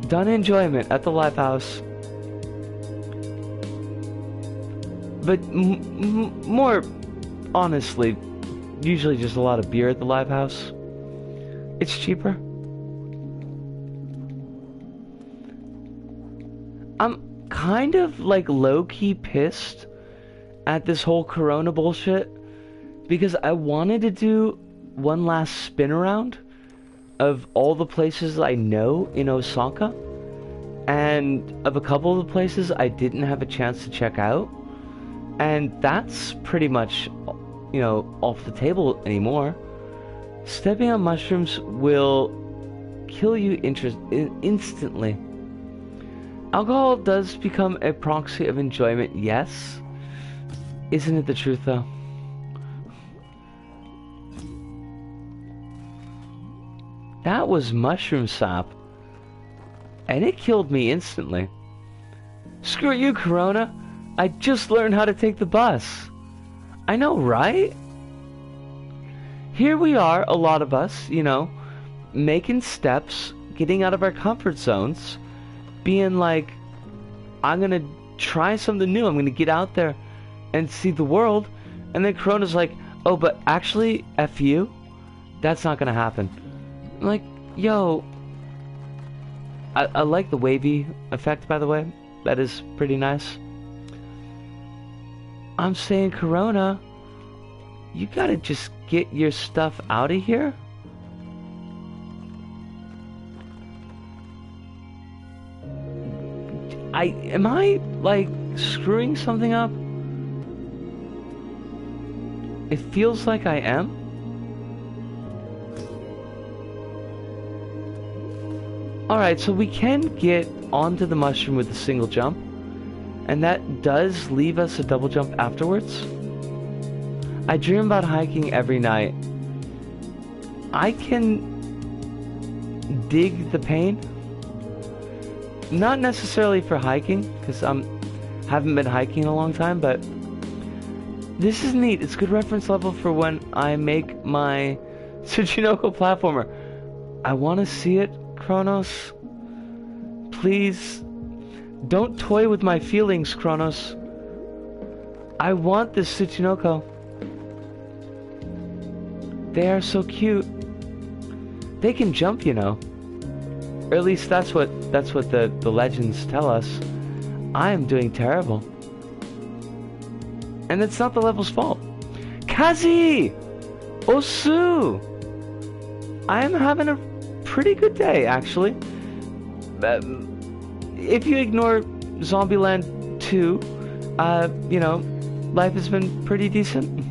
done enjoyment at the live house. But more honestly, usually just a lot of beer at the live house. It's cheaper. I'm kind of like low-key pissed at this whole Corona bullshit because I wanted to do one last spin around of all the places I know in Osaka, and of a couple of the places I didn't have a chance to check out, and that's pretty much, you know, off the table anymore. Stepping on mushrooms will kill you instantly. Alcohol does become a proxy of enjoyment, yes. Isn't it the truth, though? That was mushroom sap. And it killed me instantly. Screw you, Corona. I just learned how to take the bus. I know, right? Here we are, a lot of us, you know, making steps, getting out of our comfort zones, being like, I'm gonna try something new, I'm gonna get out there and see the world. And then Corona's like, oh, but actually, F you, that's not gonna happen. I'm like, yo, I like the wavy effect, by the way. That is pretty nice. I'm saying, Corona, you gotta just get your stuff out of here. Am I, like, screwing something up? It feels like I am. Alright, so we can get onto the mushroom with a single jump. And that does leave us a double jump afterwards. I dream about hiking every night. I can dig the pain. Not necessarily for hiking, because I haven't been hiking in a long time, but this is neat. It's a good reference level for when I make my Tsuchinoko platformer. I want to see it, Kronos. Please, don't toy with my feelings, Kronos. I want this Tsuchinoko. They are so cute. They can jump, you know. Or at least that's what the legends tell us. I am doing terrible. And it's not the level's fault. Kazi! Osu! I am having a pretty good day, actually. If you ignore Zombieland 2, you know, life has been pretty decent.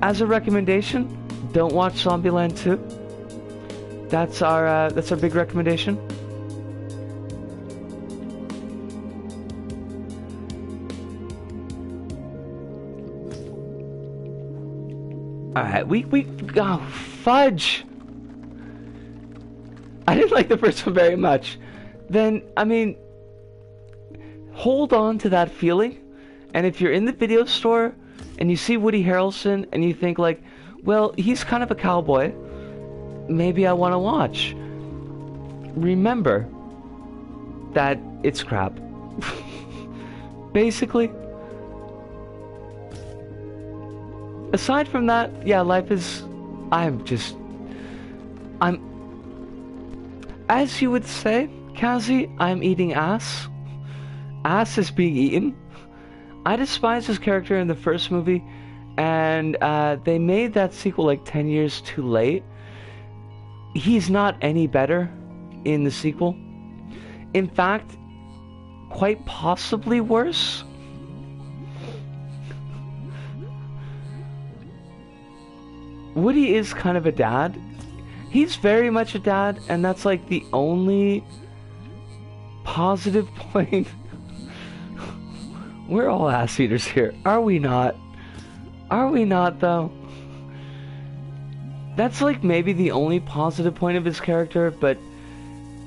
As a recommendation, don't watch Zombieland 2. That's our big recommendation. Alright, we oh, fudge! I didn't like the first one very much. Then, I mean, hold on to that feeling, and if you're in the video store and you see Woody Harrelson and you think like, well, he's kind of a cowboy, maybe I want to watch. Remember that it's crap. Basically. Aside from that, yeah, life is... As you would say, Kazi, I'm eating ass. Ass is being eaten. I despise his character in the first movie, and they made that sequel like 10 years too late. He's not any better in the sequel. In fact, quite possibly worse. Woody is kind of a dad. He's very much a dad, and that's like the only positive point. We're all ass eaters here, are we not? Are we not, though? That's like maybe the only positive point of his character, but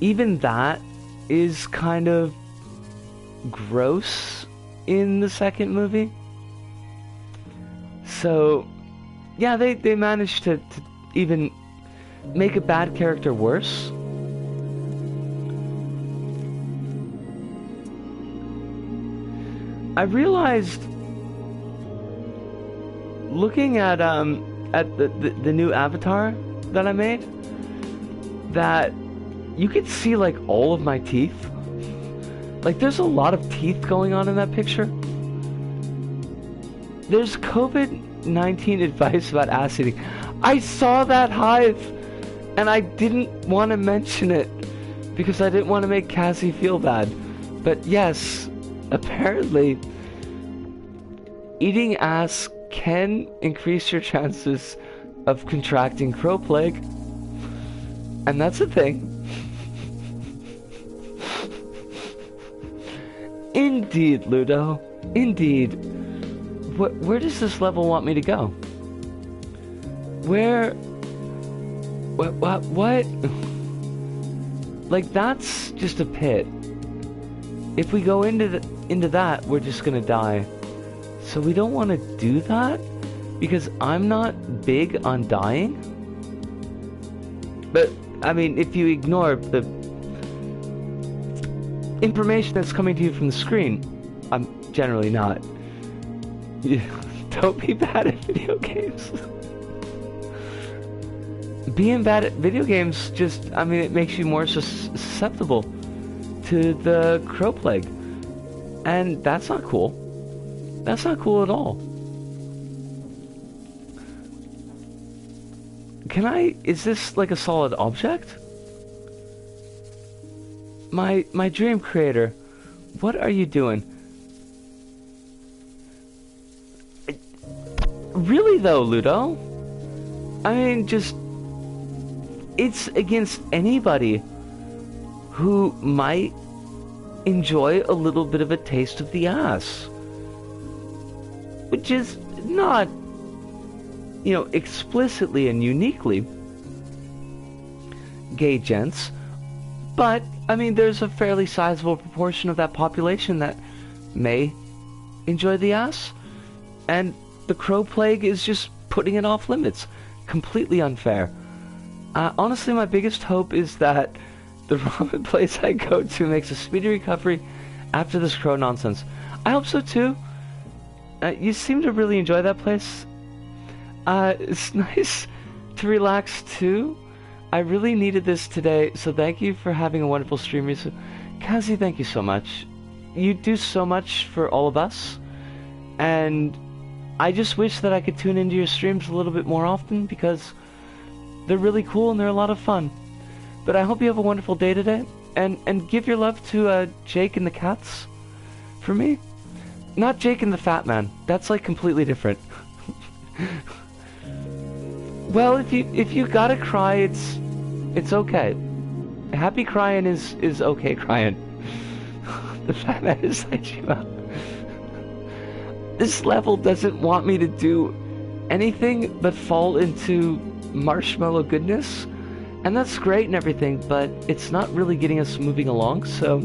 even that is kind of gross in the second movie. So, yeah, they managed to even make a bad character worse. I realized, looking at the new avatar that I made, that you could see like all of my teeth. Like there's a lot of teeth going on in that picture. There's COVID-19 advice about ass eating. I saw that hive and I didn't want to mention it because I didn't want to make Cassie feel bad. But yes, apparently eating ass can increase your chances of contracting crow plague. And that's a thing. Indeed, Ludo. Indeed. Where does this level want me to go? Where... What? Like, that's just a pit. If we go into that, we're just gonna die. So we don't want to do that, because I'm not big on dying. But, I mean, if you ignore the information that's coming to you from the screen, I'm generally not. Don't be bad at video games. Being bad at video games just, I mean, it makes you more susceptible to the crow plague. And that's not cool. That's not cool at all. Is this like a solid object? My dream creator, what are you doing? Really though, Ludo? I mean, just it's against anybody who might enjoy a little bit of a taste of the ass. Which is not, explicitly and uniquely gay gents, but, I mean, there's a fairly sizable proportion of that population that may enjoy the ass, and the crow plague is just putting it off limits. Completely unfair. Honestly, my biggest hope is that the ramen place I go to makes a speedy recovery after this crow nonsense. I hope so too. You seem to really enjoy that place. It's nice to relax too. I really needed this today, so thank you for having a wonderful stream recently. Kazi, thank you so much. You do so much for all of us, and I just wish that I could tune into your streams a little bit more often, because they're really cool and they're a lot of fun. But I hope you have a wonderful day today, and give your love to Jake and the cats for me. Not Jake and the Fat Man. That's like completely different. Well, if you gotta cry, it's okay. Happy crying is okay crying. The Fat Man is like you out. This level doesn't want me to do anything but fall into marshmallow goodness, and that's great and everything, but it's not really getting us moving along, so...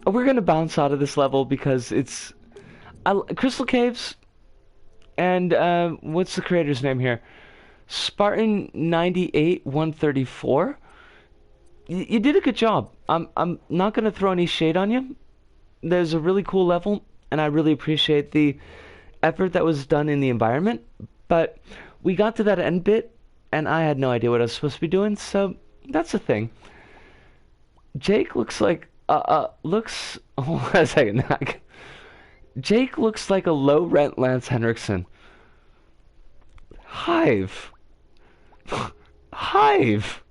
We're gonna bounce out of this level because it's... Crystal Caves, and what's the creator's name here? Spartan 98-134. You did a good job. I'm not gonna throw any shade on you. There's a really cool level, and I really appreciate the effort that was done in the environment, but we got to that end bit, and I had no idea what I was supposed to be doing, so that's the thing. Jake looks like, hold on a second. Jake looks like a low-rent Lance Henriksen. Hive. Hive.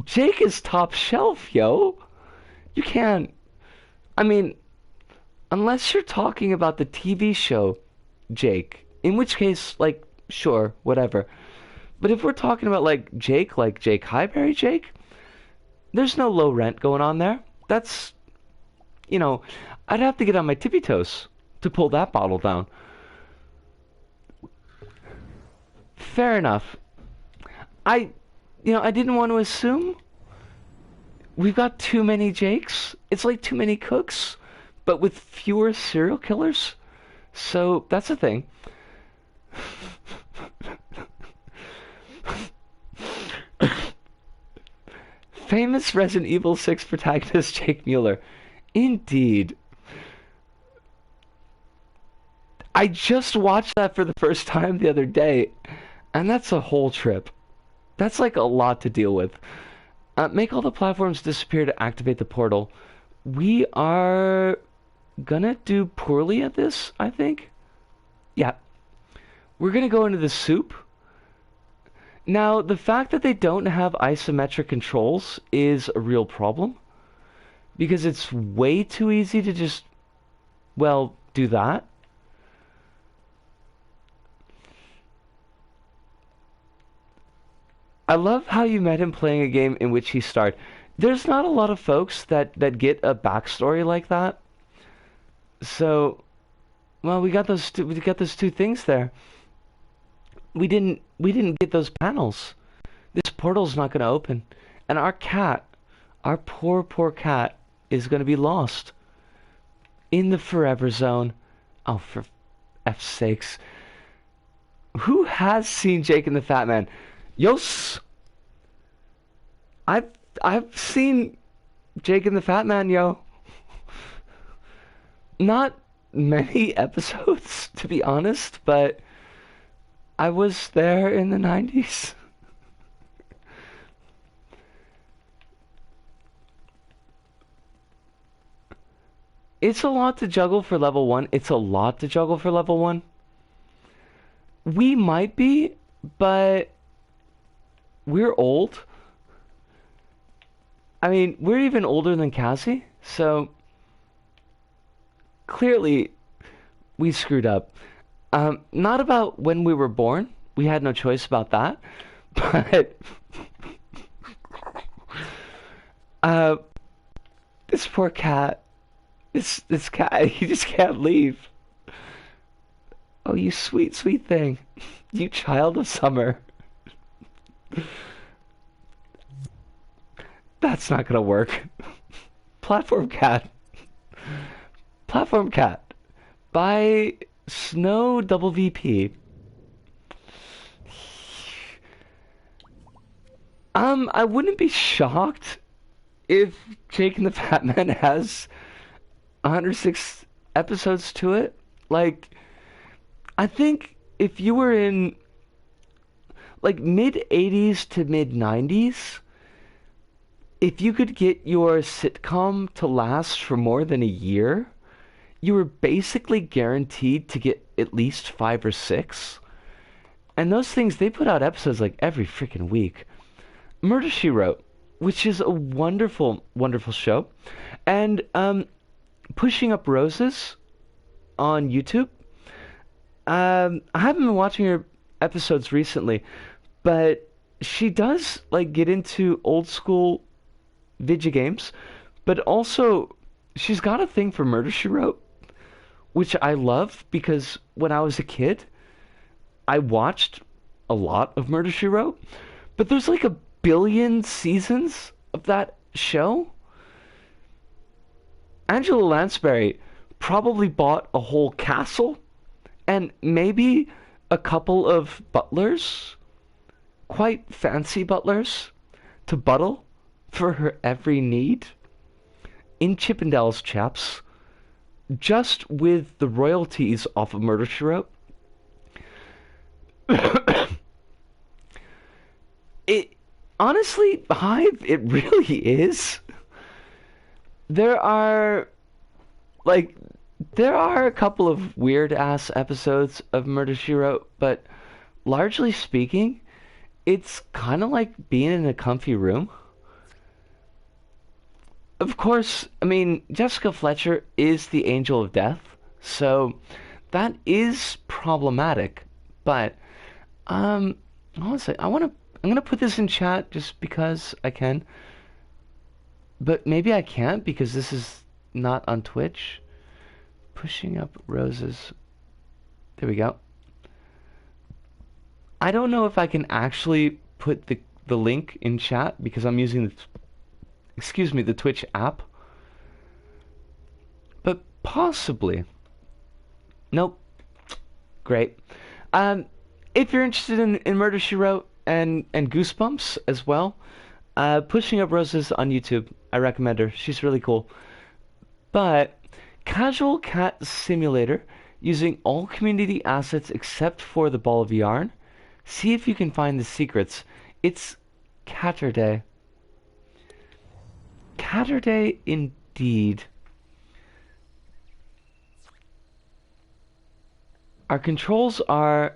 Jake is top shelf, yo. You can't... I mean, unless you're talking about the TV show Jake, in which case, like, sure, whatever. But if we're talking about, like Jake Highberry Jake, there's no low rent going on there. That's, I'd have to get on my tippy toes to pull that bottle down. Fair enough. I didn't want to assume. We've got too many Jakes. It's like too many cooks, but with fewer serial killers. So that's a thing. Famous Resident Evil 6 protagonist Jake Mueller. Indeed. I just watched that for the first time the other day, and that's a whole trip. That's like a lot to deal with. Make all the platforms disappear to activate the portal. We are gonna do poorly at this, I think. Yeah. We're gonna go into the soup. Now, the fact that they don't have isometric controls is a real problem, because it's way too easy to just, well, do that. I love how you met him playing a game in which he starred. There's not a lot of folks that get a backstory like that. So, well, we got those two things there. We didn't get those panels. This portal's not going to open, and our cat, our poor cat, is going to be lost in the forever zone. Oh, for F's sakes! Who has seen Jake and the Fat Man? Yos! I've seen Jake and the Fat Man, yo. Not many episodes, to be honest, but I was there in the 90s. It's a lot to juggle for level 1. It's a lot to juggle for level 1. We might be, but we're old. I mean, we're even older than Cassie, so clearly we screwed up. Not about when we were born. We had no choice about that. But this poor cat. This cat, he just can't leave. Oh, you sweet, sweet thing. You child of summer. That's not gonna work. Platform cat. Platform cat. By Snow Double VP. I wouldn't be shocked if Jake and the Fat Man has 106 episodes to it. Like, I think if you were in like mid 80s to mid 90s, if you could get your sitcom to last for more than a year, you were basically guaranteed to get at least 5 or 6. And those things, they put out episodes like every freaking week. Murder, She Wrote, which is a wonderful, wonderful show. And Pushing Up Roses on YouTube. I haven't been watching her episodes recently, but she does like get into old school video games, but also she's got a thing for Murder, She Wrote, which I love because when I was a kid, I watched a lot of Murder, She Wrote, but there's like a billion seasons of that show. Angela Lansbury probably bought a whole castle and maybe a couple of butlers, quite fancy butlers, to buttle for her every need in Chippendales, chaps, just with the royalties off of Murder, She Wrote. It honestly, Hive, it really is. There are a couple of weird ass episodes of Murder, She Wrote, but largely speaking, it's kind of like being in a comfy room. Of course, I mean, Jessica Fletcher is the angel of death, so that is problematic. But honestly, I'm gonna put this in chat just because I can. But maybe I can't because this is not on Twitch. Pushing Up Roses. There we go. I don't know if I can actually put the link in chat because I'm using the Twitch app. But possibly. Nope. Great. If you're interested in Murder, She Wrote and Goosebumps as well, Pushing Up Roses on YouTube. I recommend her. She's really cool. But Casual Cat Simulator, using all community assets except for the ball of yarn. See if you can find the secrets. It's Catterday. Catterday indeed. Our controls are...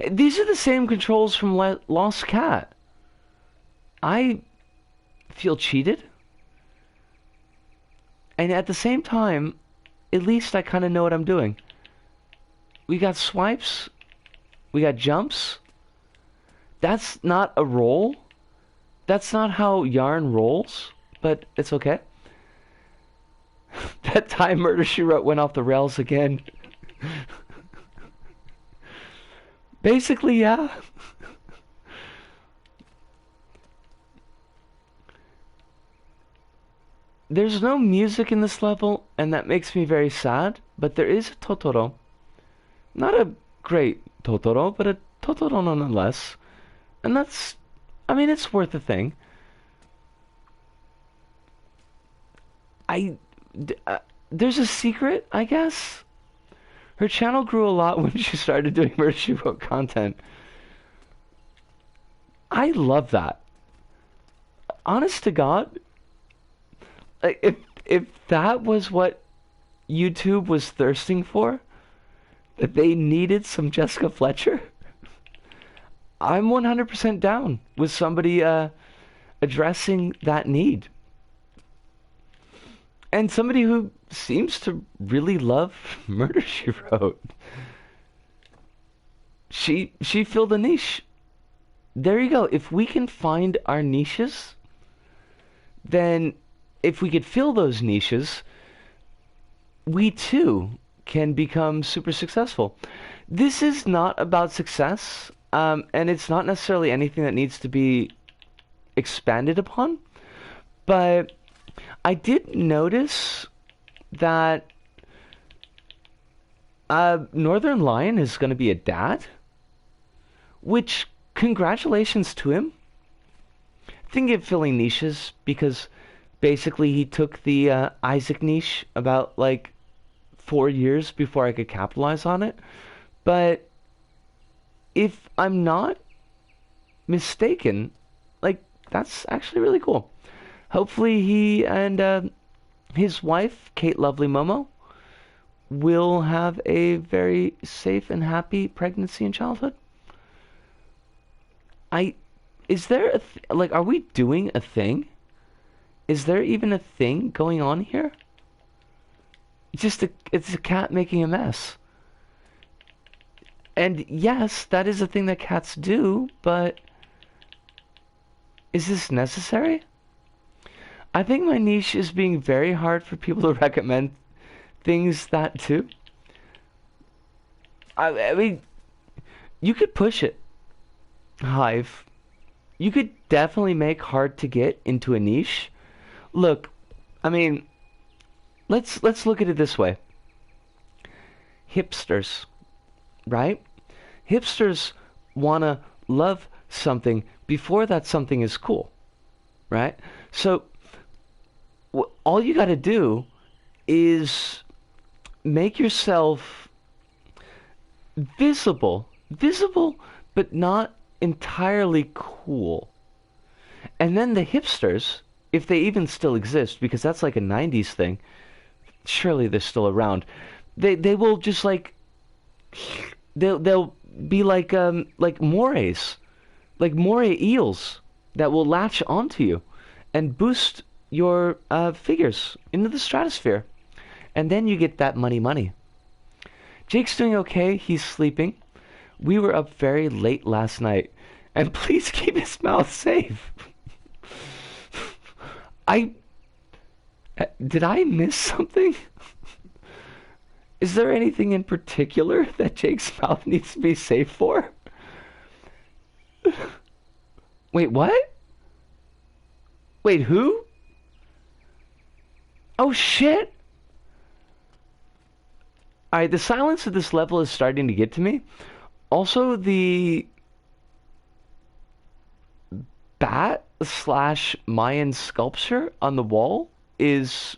These are the same controls from Lost Cat. I feel cheated. And at the same time, at least I kind of know what I'm doing. We got swipes. We got jumps. That's not a roll. That's not how yarn rolls, but it's okay. That time Murder, She Wrote went off the rails again. Basically, yeah. There's no music in this level, and that makes me very sad, but there is a Totoro. Not a great Totoro, but a Totoro nonetheless. And that's, I mean, it's worth a thing. There's a secret, I guess. Her channel grew a lot when she started doing Murder, She Wrote content. I love that. Honest to God, if that was what YouTube was thirsting for, that they needed some Jessica Fletcher, I'm 100% down with somebody addressing that need. And somebody who seems to really love Murder, She Wrote. She filled a niche. There you go. If we can find our niches, then if we could fill those niches, we too can become super successful. This is not about success, and it's not necessarily anything that needs to be expanded upon, but I did notice that Northern Lion is going to be a dad, which, congratulations to him. Thinking of filling niches, because basically he took the Isaac niche about like 4 years before I could capitalize on it. But if I'm not mistaken, like, that's actually really cool. Hopefully he and his wife, Kate Lovely Momo, will have a very safe and happy pregnancy and childhood. Is there like, are we doing a thing? Is there even a thing going on here? It's a cat making a mess. And yes, that is a thing that cats do, but is this necessary? I think my niche is being very hard for people to recommend things that too. I mean, you could push it, Hive. You could definitely make hard to get into a niche. Look, I mean, let's look at it this way. Hipsters, right? Hipsters wanna love something before that something is cool, right? So all you gotta do is make yourself visible, but not entirely cool. And then the hipsters, if they even still exist, because that's like a 90s thing, surely they're still around. They will just like they'll be like morays, like moray eels that will latch onto you and boost your figures into the stratosphere. And then you get that money. Jake's doing okay. He's sleeping. We were up very late last night. And please keep his mouth safe. Did I miss something? Is there anything in particular that Jake's mouth needs to be safe for? Wait, what? Wait, who? Oh, shit! Alright, the silence of this level is starting to get to me. Also, the bat/Mayan sculpture on the wall is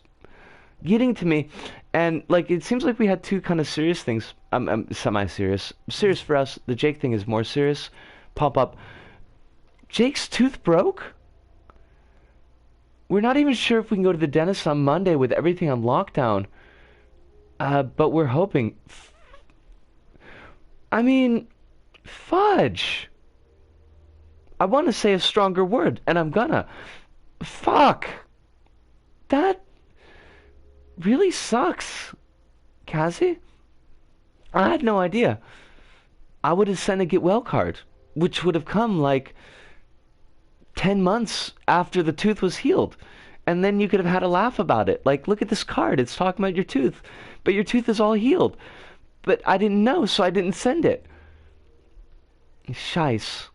getting to me. And, like, it seems like we had two kind of serious things. Semi-serious. Serious for us. The Jake thing is more serious. Pop up. Jake's tooth broke? We're not even sure if we can go to the dentist on Monday with everything on lockdown. But we're hoping. I mean, fudge. I want to say a stronger word, and I'm gonna. Fuck. That really sucks, Cassie. I had no idea. I would have sent a get well card, which would have come like 10 months after the tooth was healed. And then you could have had a laugh about it. Like, look at this card. It's talking about your tooth. But your tooth is all healed. But I didn't know, so I didn't send it. Shice.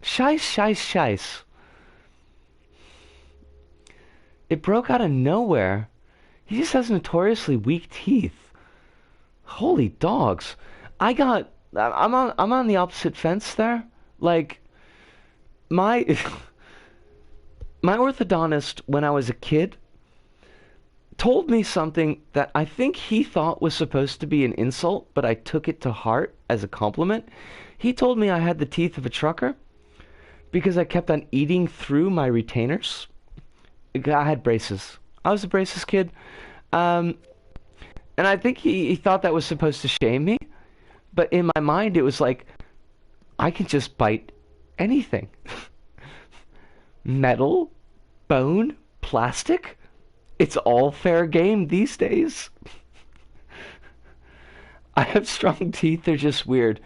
Shice. It broke out of nowhere. He just has notoriously weak teeth. Holy dogs. I'm on the opposite fence there. Like, my orthodontist when I was a kid told me something that I think he thought was supposed to be an insult, but I took it to heart as a compliment. He told me I had the teeth of a trucker because I kept on eating through my retainers. I had braces. I was a braces kid. And I think he thought that was supposed to shame me. But in my mind, it was like, I can just bite anything. Metal, bone, plastic. It's all fair game these days. I have strong teeth, they're just weird.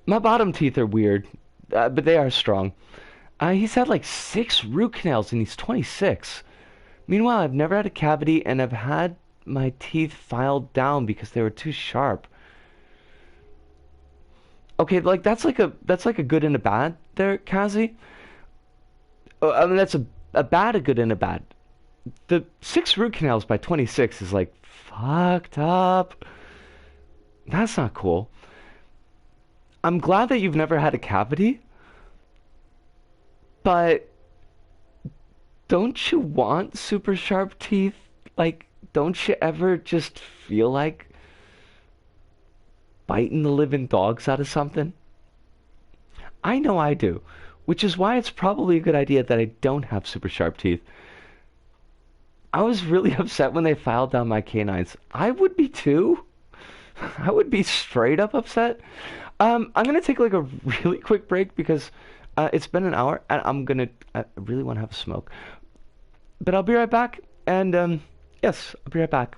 My bottom teeth are weird, but they are strong. He's had like 6 root canals and he's 26. Meanwhile, I've never had a cavity and I've had my teeth filed down because they were too sharp. Okay, like that's like a good and a bad there, Kazi. I mean that's a bad, a good and a bad. The 6 root canals by 26 is like fucked up. That's not cool. I'm glad that you've never had a cavity, but don't you want super sharp teeth? Like, don't you ever just feel like biting the living dogs out of something? I know I do, which is why it's probably a good idea that I don't have super sharp teeth. I was really upset when they filed down my canines. I would be too. I would be straight up upset. I'm gonna take like a really quick break because it's been an hour and I really want to have a smoke. But I'll be right back, and yes, I'll be right back.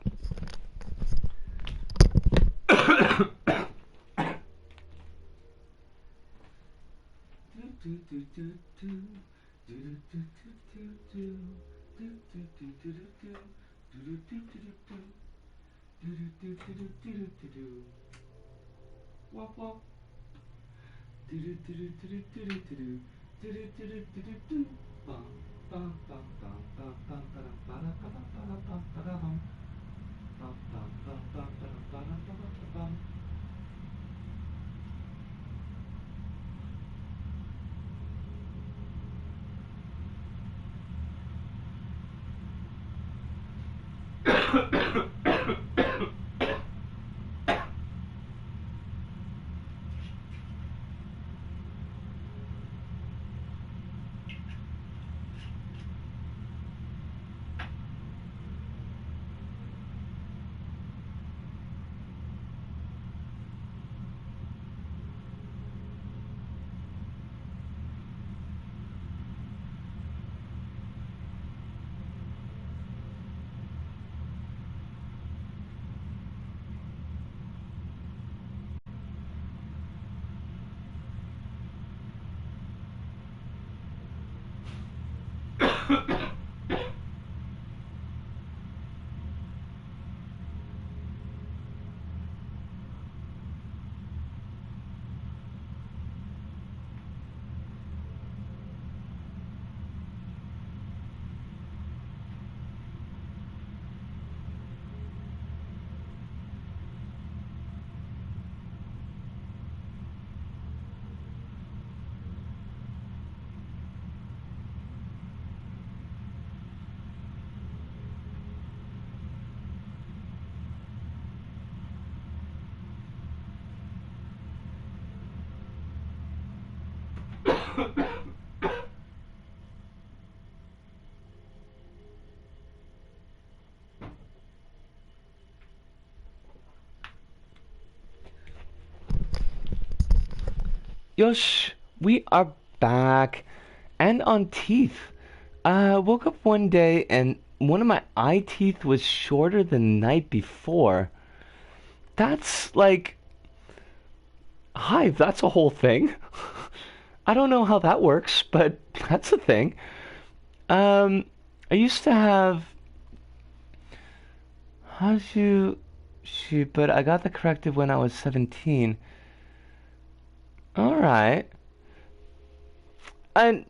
Yosh, we are back and on teeth. Woke up one day and one of my eye teeth was shorter than the night before. That's like, hi, that's a whole thing. I don't know how that works, but that's a thing. I used to have, how'd you, shoot, but I got the corrective when I was 17. Alright. And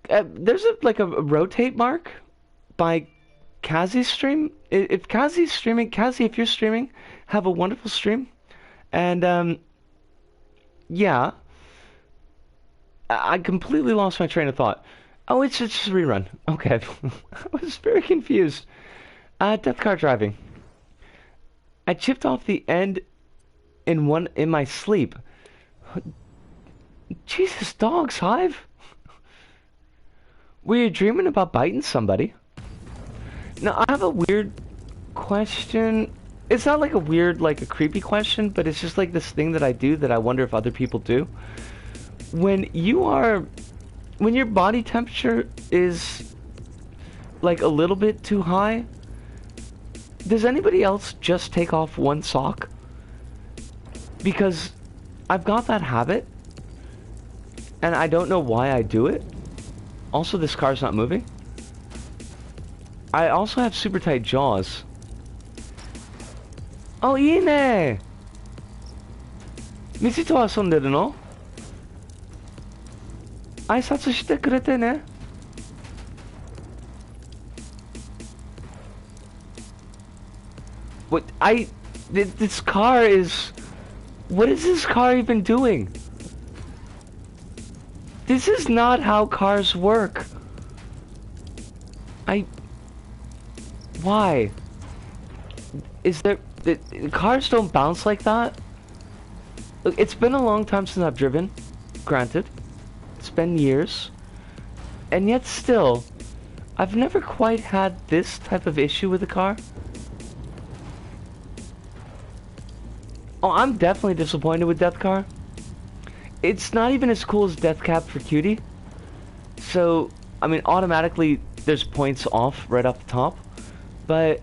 there's like a rotate mark by Kazi's stream. If Kazi's streaming, Kazi, if you're streaming, have a wonderful stream. And yeah, I completely lost my train of thought. Oh, it's just a rerun. Okay, I was very confused. Death car driving. I chipped off the end in my sleep. Jesus, dogs, Hive. Were you dreaming about biting somebody? Now, I have a weird question. It's not like a weird, like a creepy question, but it's just like this thing that I do that I wonder if other people do. When your body temperature is like a little bit too high. Does anybody else just take off one sock? Because I've got that habit, and I don't know why I do it. Also, this car's not moving. I also have super tight jaws. Oh, いいね。ミチと遊んでるの？挨拶してくれてね。What this car is, what is this car even doing? This is not how cars work. Why? Is there, cars don't bounce like that? Look, it's been a long time since I've driven, granted. It's been years. And yet still, I've never quite had this type of issue with the car. Oh, I'm definitely disappointed with Death Car. It's not even as cool as Death Cab for Cutie. So, I mean, automatically, there's points off right off the top. But,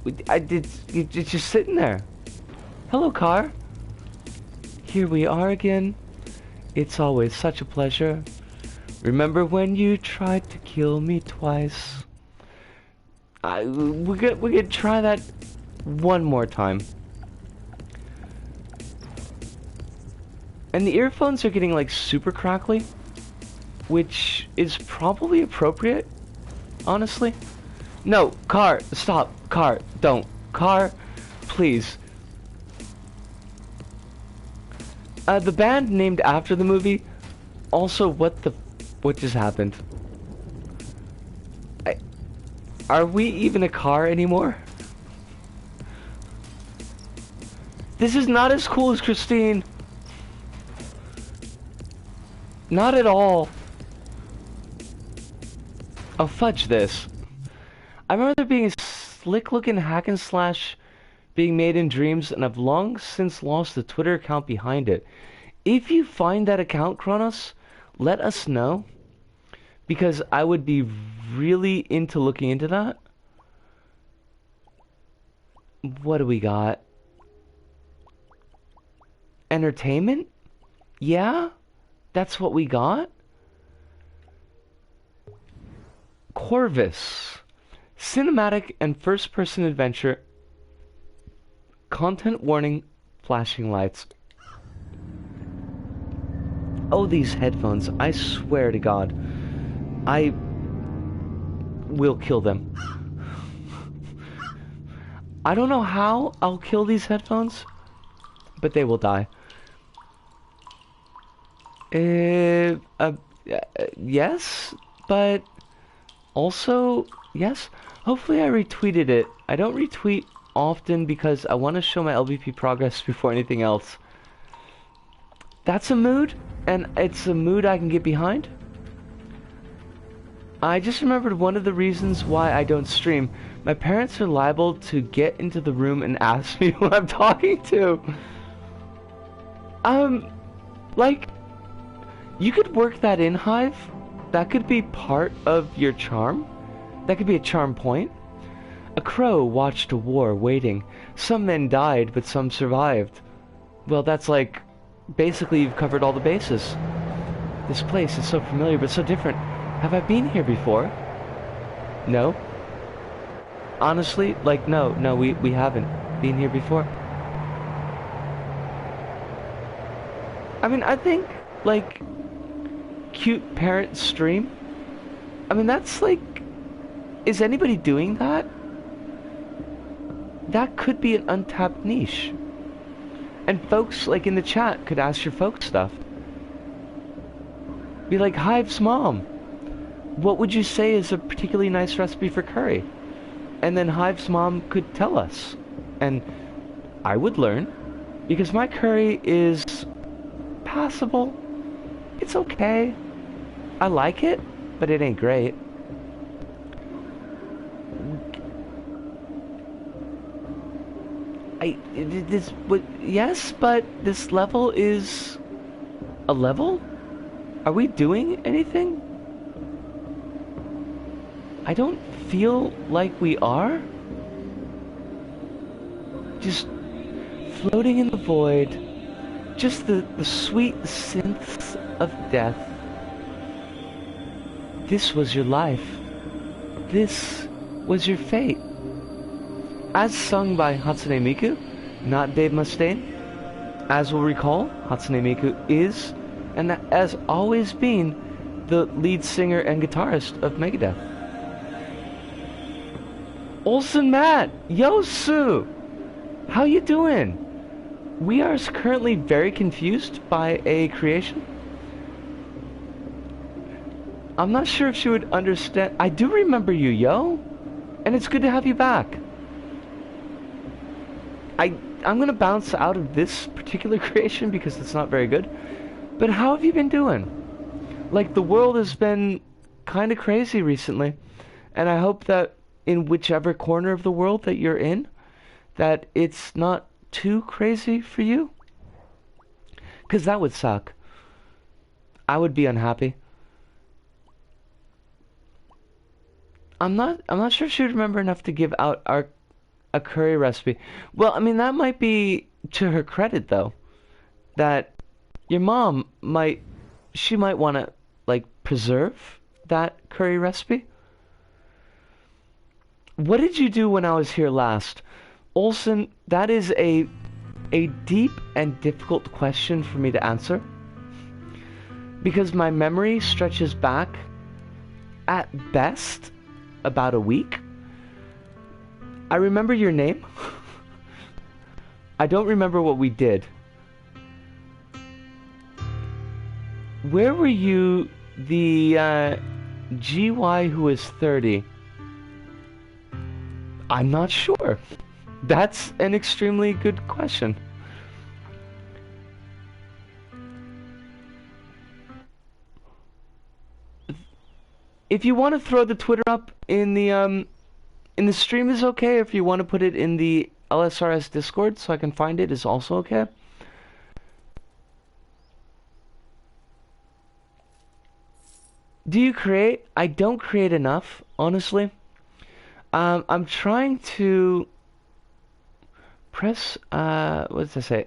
it's just sitting there. Hello, car. Here we are again. It's always such a pleasure. Remember when you tried to kill me twice? We could try that one more time. And the earphones are getting like super crackly, which is probably appropriate, honestly. No, car, stop, car, don't, car, please. The band named after the movie, also what just happened? Are we even a car anymore? This is not as cool as Christine. Not at all. Oh, fudge this. I remember there being a slick-looking hack and slash being made in Dreams, and I've long since lost the Twitter account behind it. If you find that account, Kronos, let us know, because I would be really into looking into that. What do we got? Entertainment? Yeah? That's what we got? Corvus. Cinematic and first-person adventure. Content warning, flashing lights. Oh, these headphones. I swear to God. I will kill them. I don't know how I'll kill these headphones, but they will die. Yes, but also, yes. Hopefully I retweeted it. I don't retweet often because I want to show my LVP progress before anything else. That's a mood, and it's a mood I can get behind. I just remembered one of the reasons why I don't stream. My parents are liable to get into the room and ask me who I'm talking to. Like, you could work that in, Hive. That could be part of your charm. That could be a charm point. A crow watched a war waiting. Some men died, but some survived. Well, that's like, basically you've covered all the bases. This place is so familiar, but so different. Have I been here before? No. Honestly, like, no, we haven't been here before. I mean, I think, like, cute parent stream, I mean, that's like, is anybody doing that? That could be an untapped niche. And folks, like, in the chat could ask your folks stuff. Be like, Hive's mom, what would you say is a particularly nice recipe for curry? And then Hive's mom could tell us. And I would learn, because my curry is passable. It's okay. I like it, but it ain't great. Yes, but this level is a level? Are we doing anything? I don't feel like we are. Just floating in the void. Just the sweet synths of death. This was your life. This was your fate. As sung by Hatsune Miku, not Dave Mustaine. As we'll recall, Hatsune Miku is, and has always been, the lead singer and guitarist of Megadeth. Olsen Matt! Yosu! How you doing? We are currently very confused by a creation. I'm not sure if she would understand. I do remember you, yo. And it's good to have you back. I'm gonna bounce out of this particular creation because it's not very good. But how have you been doing? Like, the world has been kind of crazy recently. And I hope that in whichever corner of the world that you're in, that it's not too crazy for you. Because that would suck. I would be unhappy. I'm not sure if she would remember enough to give out a curry recipe. Well, I mean, that might be to her credit, though. That your mom might want to, like, preserve that curry recipe. What did you do when I was here last? Olsen, that is a deep and difficult question for me to answer. Because my memory stretches back, at best, about a week. I remember your name. I don't remember what we did. Where were you, the GY who is 30? I'm not sure. That's an extremely good question. If you want to throw the Twitter up in the stream is okay. If you want to put it in the LSRS Discord so I can find it is also okay. Do you create? I don't create enough, honestly. I'm trying to press, what does it say?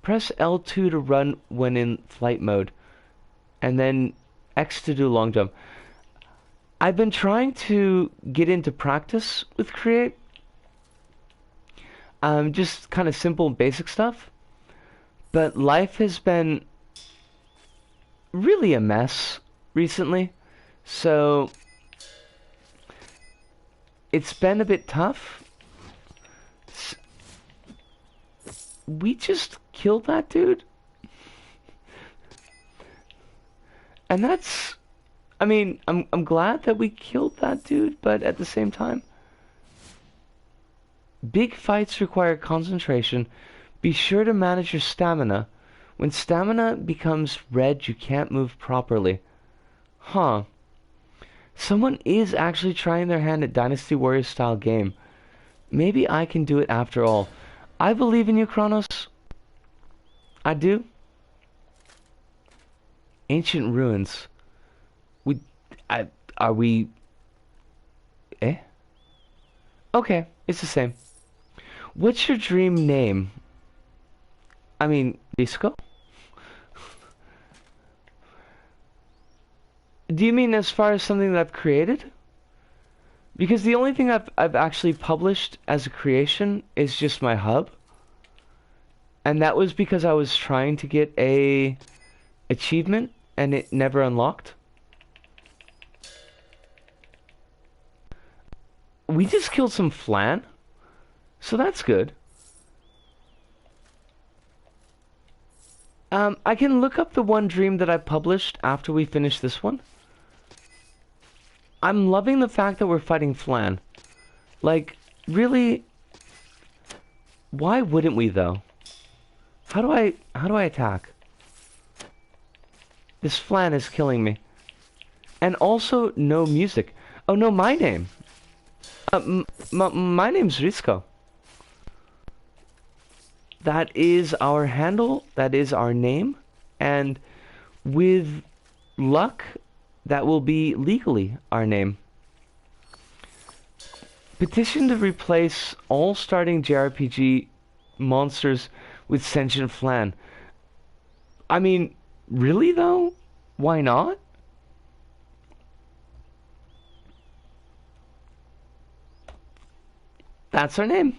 Press L2 to run when in flight mode, and then X to do long jump. I've been trying to get into practice with Create. Just kind of simple basic stuff. But life has been really a mess recently. So it's been a bit tough. We just killed that dude. And that's, I mean, I'm glad that we killed that dude, but at the same time, big fights require concentration. Be sure to manage your stamina. When stamina becomes red, you can't move properly. Huh. Someone is actually trying their hand at Dynasty Warriors style game. Maybe I can do it after all. I believe in you, Kronos. I do. Ancient ruins. Are we... Eh? Okay, it's the same. What's your dream name? I mean, Disco? Do you mean as far as something that I've created? Because the only thing I've actually published as a creation is just my hub. And that was because I was trying to get a achievement and it never unlocked. We just killed some flan, so that's good. I can look up the one dream that I published after we finish this one. I'm loving the fact that we're fighting flan. Like, really, why wouldn't we though? How do I attack? This flan is killing me. And also no music. Oh no, my name. My name's Risco. That is our handle, that is our name, and with luck, that will be legally our name. Petition to replace all starting JRPG monsters with sentient flan. I mean, really though? Why not? That's our name.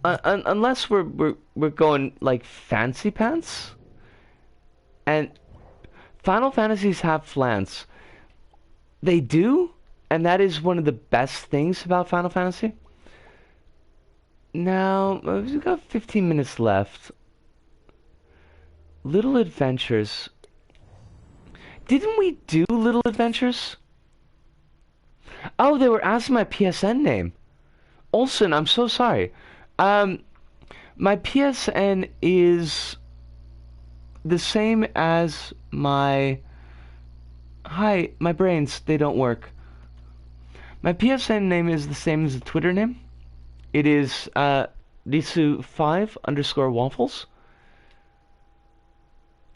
Unless we're going like fancy pants. And Final Fantasies have flans. They do, and that is one of the best things about Final Fantasy. Now, we've got 15 minutes left. Little Adventures. Didn't we do Little Adventures? Oh, they were asking my PSN name. Olsen, I'm so sorry. My PSN is the same as my... Hi, my brains, they don't work. My PSN name is the same as the Twitter name. It is Risu5_waffles.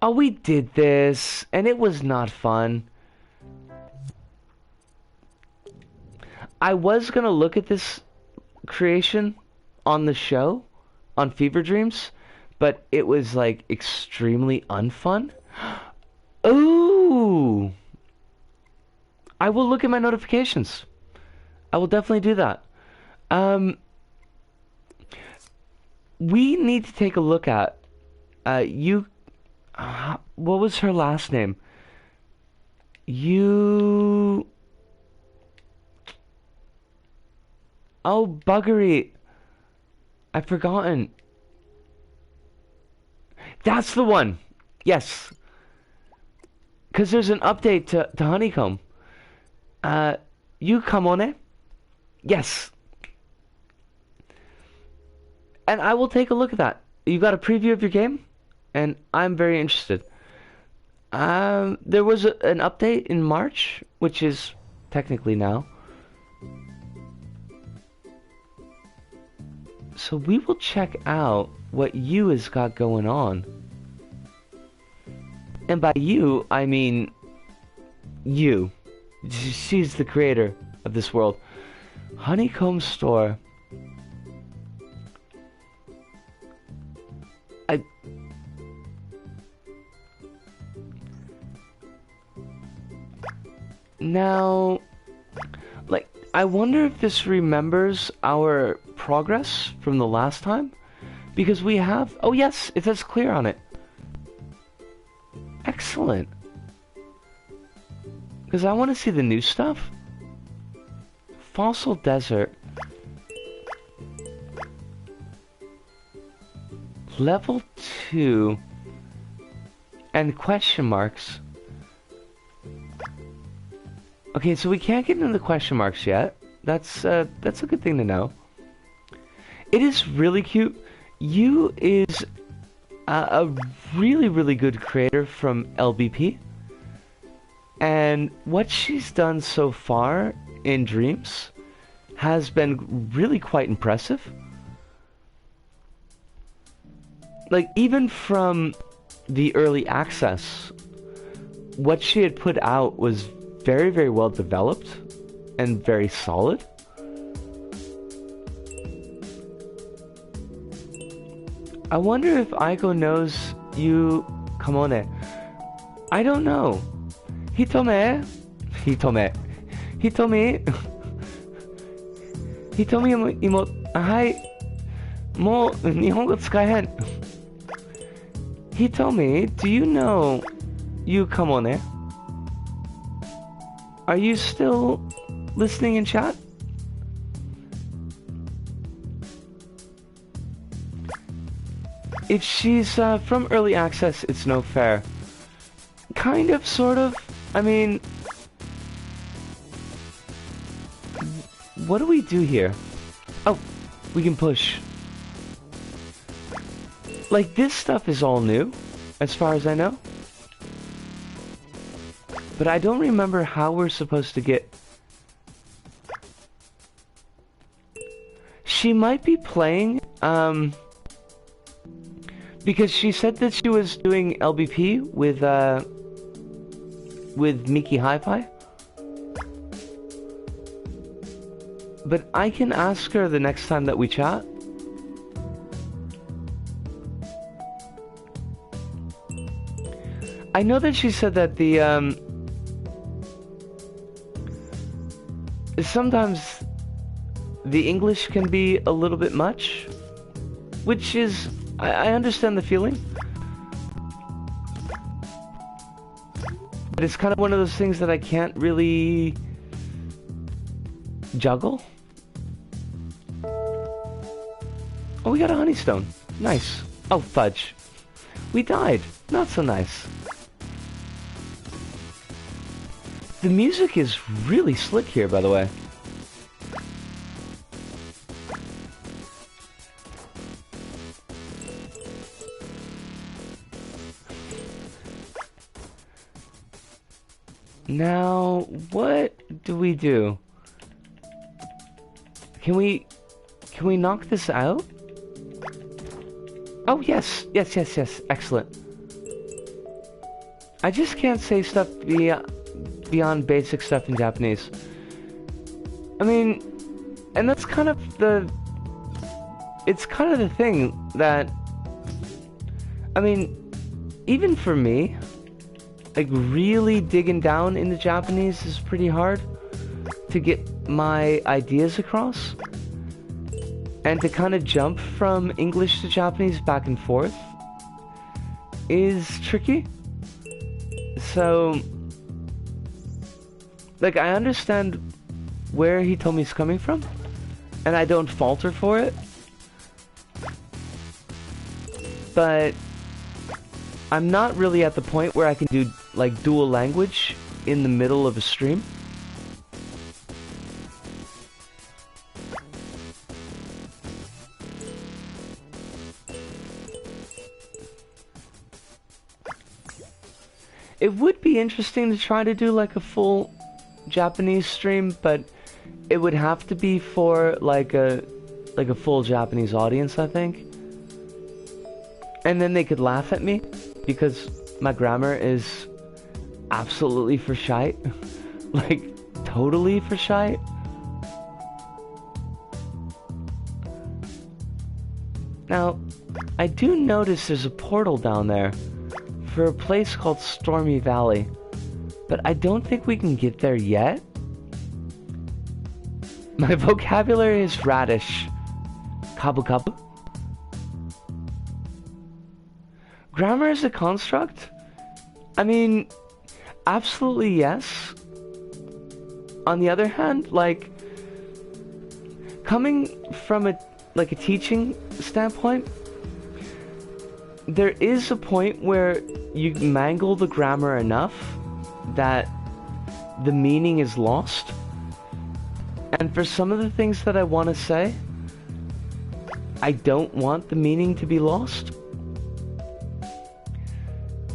Oh, we did this, and it was not fun. I was gonna look at this creation on the show, on Fever Dreams, but it was like extremely unfun. Ooh! I will look at my notifications. I will definitely do that. We need to take a look at what was her last name? Oh, buggery. I've forgotten. That's the one. Yes. Because there's an update to Honeycomb. You come on in. Yes. And I will take a look at that. You got a preview of your game? And I'm very interested. There was an update in March, which is technically now. So we will check out what you has got going on. And by you, I mean you. She's the creator of this world. Honeycomb Store. Now, like, I wonder if this remembers our progress from the last time? Because we have... Oh yes, it says clear on it. Excellent. Because I want to see the new stuff. Fossil Desert. Level 2. And question marks. Okay, so we can't get into the question marks yet. That's a good thing to know. It is really cute. You is a really, really good creator from LBP. And what she's done so far in Dreams has been really quite impressive. Like, even from the early access, what she had put out was very, very well developed and very solid. I wonder if Aiko knows you Kamone. I don't know. Hitome. He told me imo, hi. Mo Nihongo tsukaehen. He told me, do you know you Kamone? Are you still listening in chat? If she's from early access, it's no fair. Kind of, sort of. I mean, what do we do here? Oh, we can push. Like, this stuff is all new, as far as I know. But I don't remember how we're supposed to get... She might be playing, because she said that she was doing LBP with with Miki Hi-Fi. But I can ask her the next time that we chat. I know that she said that the, sometimes the English can be a little bit much, which is, I understand the feeling. But it's kind of one of those things that I can't really juggle. Oh, we got a honeystone. Nice. Oh, fudge. We died. Not so nice. The music is really slick here, by the way. Now, what do we do? Can we knock this out? Oh, yes. Yes, yes, yes. Excellent. I just can't say stuff beyond basic stuff in Japanese. I mean, and that's kind of it's kind of the thing that, I mean, even for me, like really digging down into Japanese is pretty hard to get my ideas across. And to kind of jump from English to Japanese back and forth is tricky. So, like, I understand where he told me he's coming from, and I don't falter for it. But I'm not really at the point where I can do, like, dual language in the middle of a stream. It would be interesting to try to do like a full Japanese stream, but it would have to be for like a full Japanese audience, I think. And then they could laugh at me because my grammar is absolutely for shite. Like totally for shite. Now, I do notice there's a portal down there for a place called Stormy Valley, but I don't think we can get there yet. My vocabulary is radish. Kabu kabu. Grammar is a construct? I mean, absolutely yes. On the other hand, like, coming from a teaching standpoint, there is a point where you mangle the grammar enough that the meaning is lost. And for some of the things that I want to say, I don't want the meaning to be lost.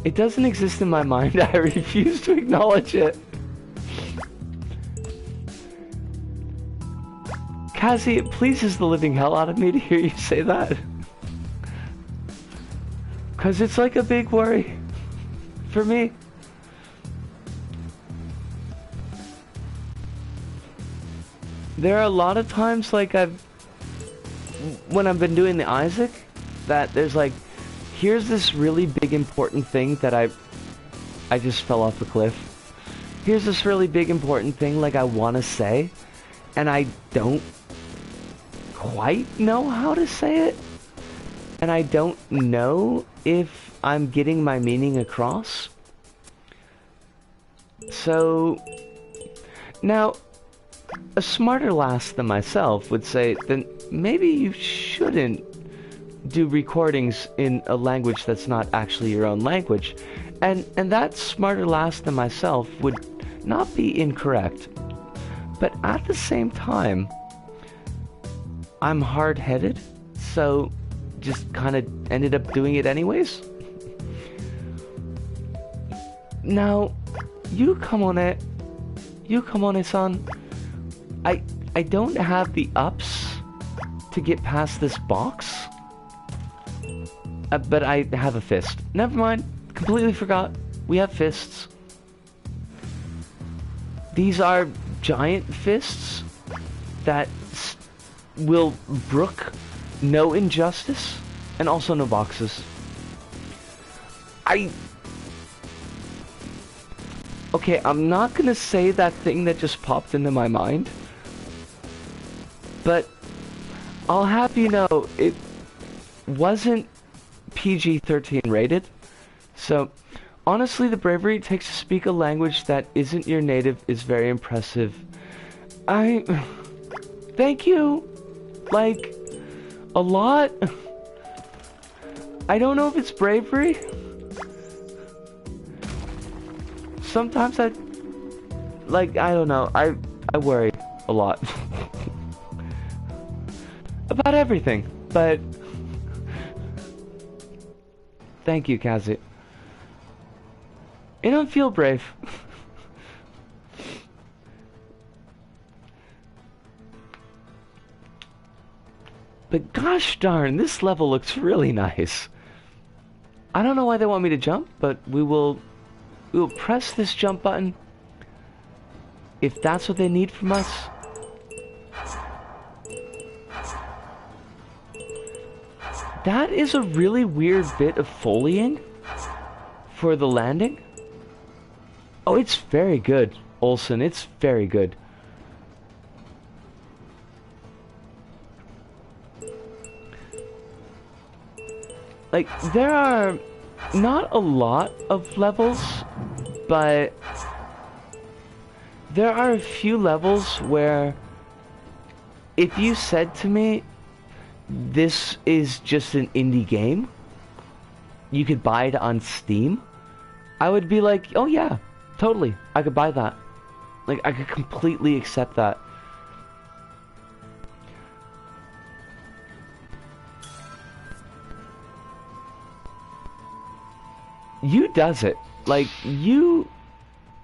It doesn't exist in my mind. I refuse to acknowledge it. Kazi, it pleases the living hell out of me to hear you say that. Because it's like a big worry for me. There are a lot of times, like, when I've been doing the Isaac, that there's like, here's this really big important thing that I just fell off a cliff. Here's this really big important thing, like, I want to say, and I don't quite know how to say it. And I don't know if I'm getting my meaning across. So, now, a smarter lass than myself would say, then maybe you shouldn't do recordings in a language that's not actually your own language. And that smarter lass than myself would not be incorrect. But at the same time, I'm hard-headed, so just kind of ended up doing it anyways. Now, you come on it, son. I don't have the ups to get past this box, but I have a fist. Never mind, completely forgot. We have fists. These are giant fists that will brook no injustice and also no boxes. Okay, I'm not gonna say that thing that just popped into my mind, but I'll have you know it wasn't PG-13 rated. So honestly, the bravery it takes to speak a language that isn't your native is very impressive. Thank you, like, a lot. I don't know if it's bravery. Sometimes I don't know, I worry a lot about everything, but thank you, Kazu. I don't feel brave. But gosh darn, this level looks really nice. I don't know why they want me to jump, but we will press this jump button if that's what they need from us. That is a really weird bit of foleying for the landing. Oh, it's very good, Olsen. It's very good. Like, there are not a lot of levels, but there are a few levels where if you said to me, this is just an indie game, you could buy it on Steam, I would be like, oh yeah, totally, I could buy that. Like, I could completely accept that. You does it. Like, you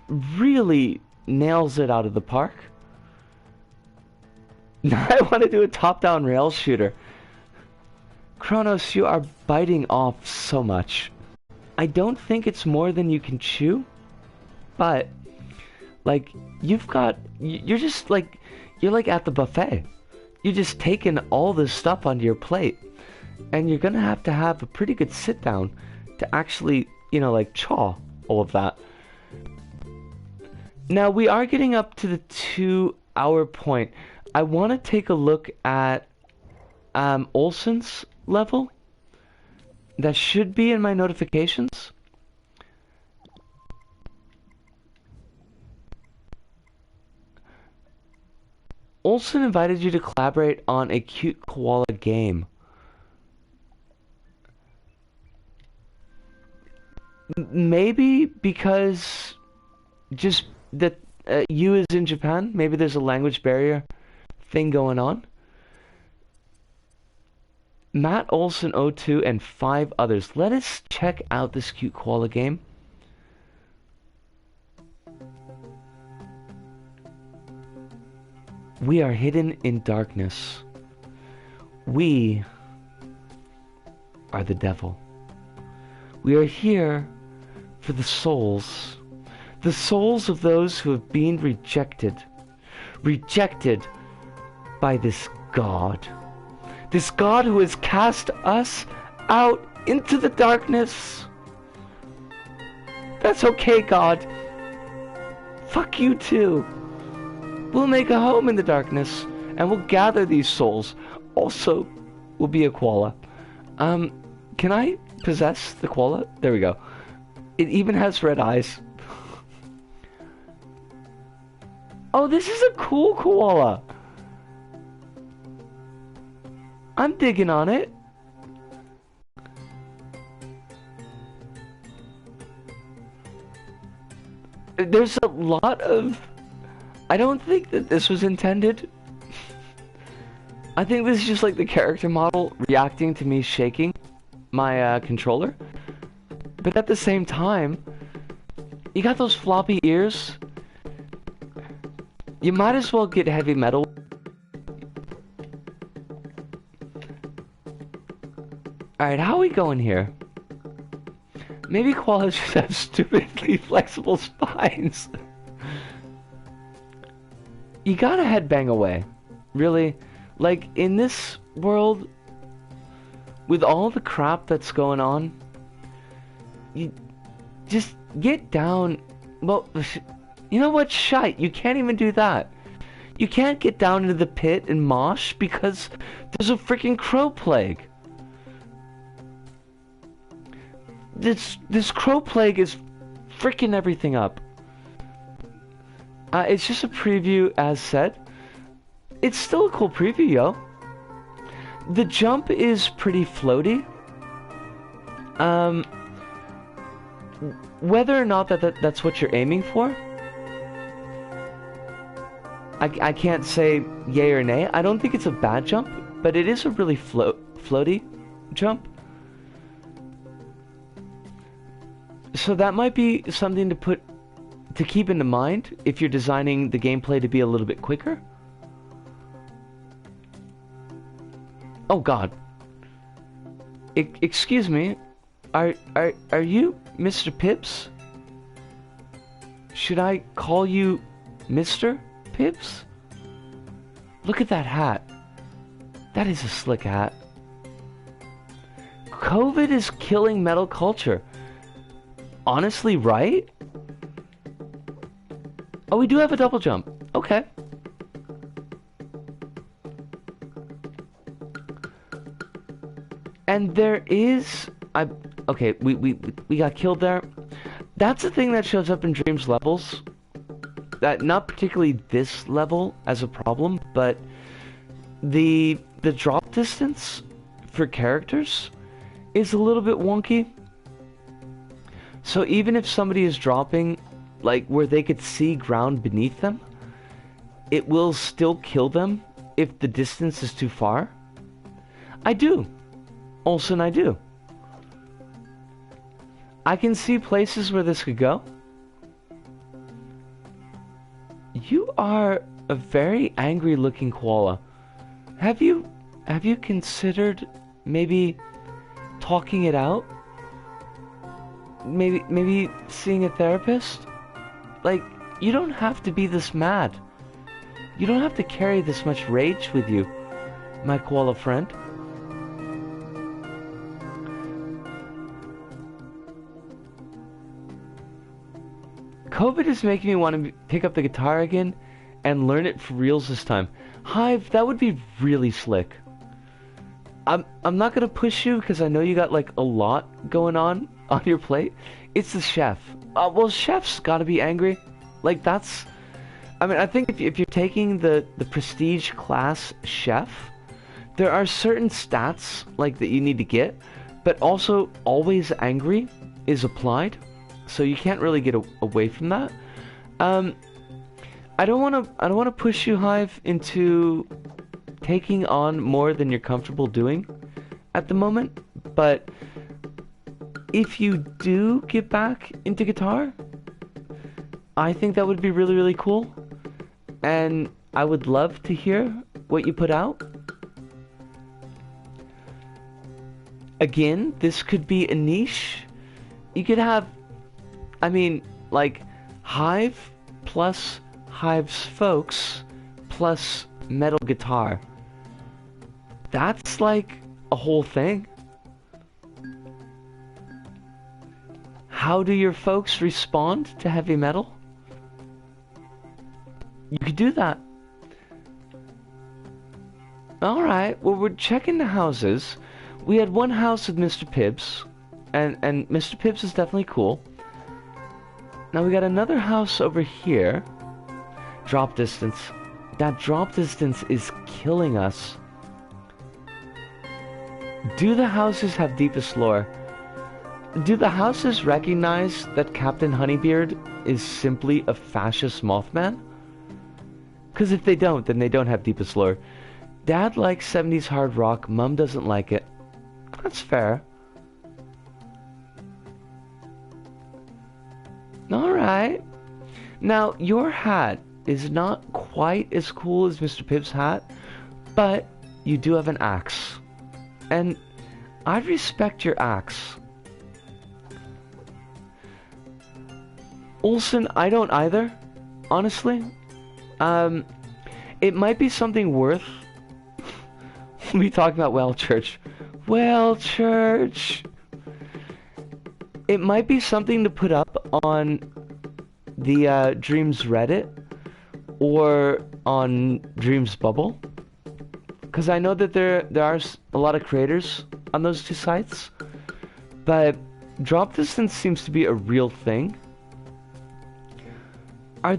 really nails it out of the park. I want to do a top-down rail shooter. Kronos, you are biting off so much. I don't think it's more than you can chew, but, like, you're just, like, you're like at the buffet. You're just taking all this stuff onto your plate, and you're gonna have to have a pretty good sit-down to actually, you know, like, chaw all of that. Now, we are getting up to the 2-hour point. I want to take a look at Olsen's level. That should be in my notifications. Olsen invited you to collaborate on a cute koala game. Maybe because just that you is in Japan, maybe there's a language barrier thing going on. Matt Olsen 02 and 5 others. Let us check out this cute koala game. We are hidden in darkness. We are the devil. We are here for the souls of those who have been rejected by this God who has cast us out into the darkness. That's okay, God. Fuck you too. We'll make a home in the darkness, and we'll gather these souls. Also, we'll be a koala. Can I possess the koala? There we go. It even has red eyes. Oh, this is a cool koala. I'm digging on it. There's a lot of... I don't think that this was intended. I think this is just like the character model reacting to me shaking my controller. But at the same time, you got those floppy ears. You might as well get heavy metal. Alright, how are we going here? Maybe koalas just have stupidly flexible spines. you gotta headbang away. Really. Like, in this world, with all the crap that's going on, you just get down. Well, you know what? Shite. You can't even do that. You can't get down into the pit and mosh because there's a freaking crow plague. This crow plague is freaking everything up. It's just a preview, as said. It's still a cool preview, yo. The jump is pretty floaty. Whether or not that's what you're aiming for, I can't say yay or nay. I don't think it's a bad jump, but it is a really floaty jump. So that might be something to keep into mind if you're designing the gameplay to be a little bit quicker. Oh God. Excuse me. Are you Mr. Pips? Should I call you Mr. Pips? Look at that hat. That is a slick hat. COVID is killing metal culture. Honestly, right? Oh, we do have a double jump. Okay. And there is... okay, we got killed there. That's the thing that shows up in Dreams levels. That not particularly this level as a problem, but the drop distance for characters is a little bit wonky. So even if somebody is dropping, like, where they could see ground beneath them, it will still kill them if the distance is too far. I do. Olsen, I do. I can see places where this could go. You are a very angry looking koala. Have you considered maybe talking it out? Maybe seeing a therapist? Like, you don't have to be this mad. You don't have to carry this much rage with you, my koala friend. COVID is making me want to pick up the guitar again and learn it for reals this time. Hive, that would be really slick. I'm not gonna push you because I know you got like a lot going on your plate. It's the chef. Well, chef's gotta be angry. Like, that's... I mean, I think if you're taking the prestige class chef, there are certain stats like that you need to get, but also always angry is applied, so you can't really get away from that. I don't want to push you, Hive, into taking on more than you're comfortable doing at the moment, but if you do get back into guitar, I think that would be really, really cool, and I would love to hear what you put out. Again, this could be a niche. You could have, I mean, like, Hive plus Hive's folks plus metal guitar. That's like a whole thing. How do your folks respond to heavy metal? You could do that. Alright, well, we're checking the houses. We had one house with Mr. Pibbs, and Mr. Pibbs is definitely cool. Now we got another house over here. Drop distance. That drop distance is killing us. Do the houses have deepest lore? Do the houses recognize that Captain Honeybeard is simply a fascist Mothman? Because if they don't, then they don't have deepest lore. Dad likes 70s hard rock, Mum doesn't like it. That's fair. Alright. Now, your hat is not quite as cool as Mr. Pibb's hat, but you do have an axe. And I respect your axe. Olsen, I don't either, honestly. It might be something worth me talking about. Well, church. Well, church. It might be something to put up on the Dreams Reddit or on Dreams Bubble, because I know that there are a lot of creators on those two sites, but drop distance seems to be a real thing. Are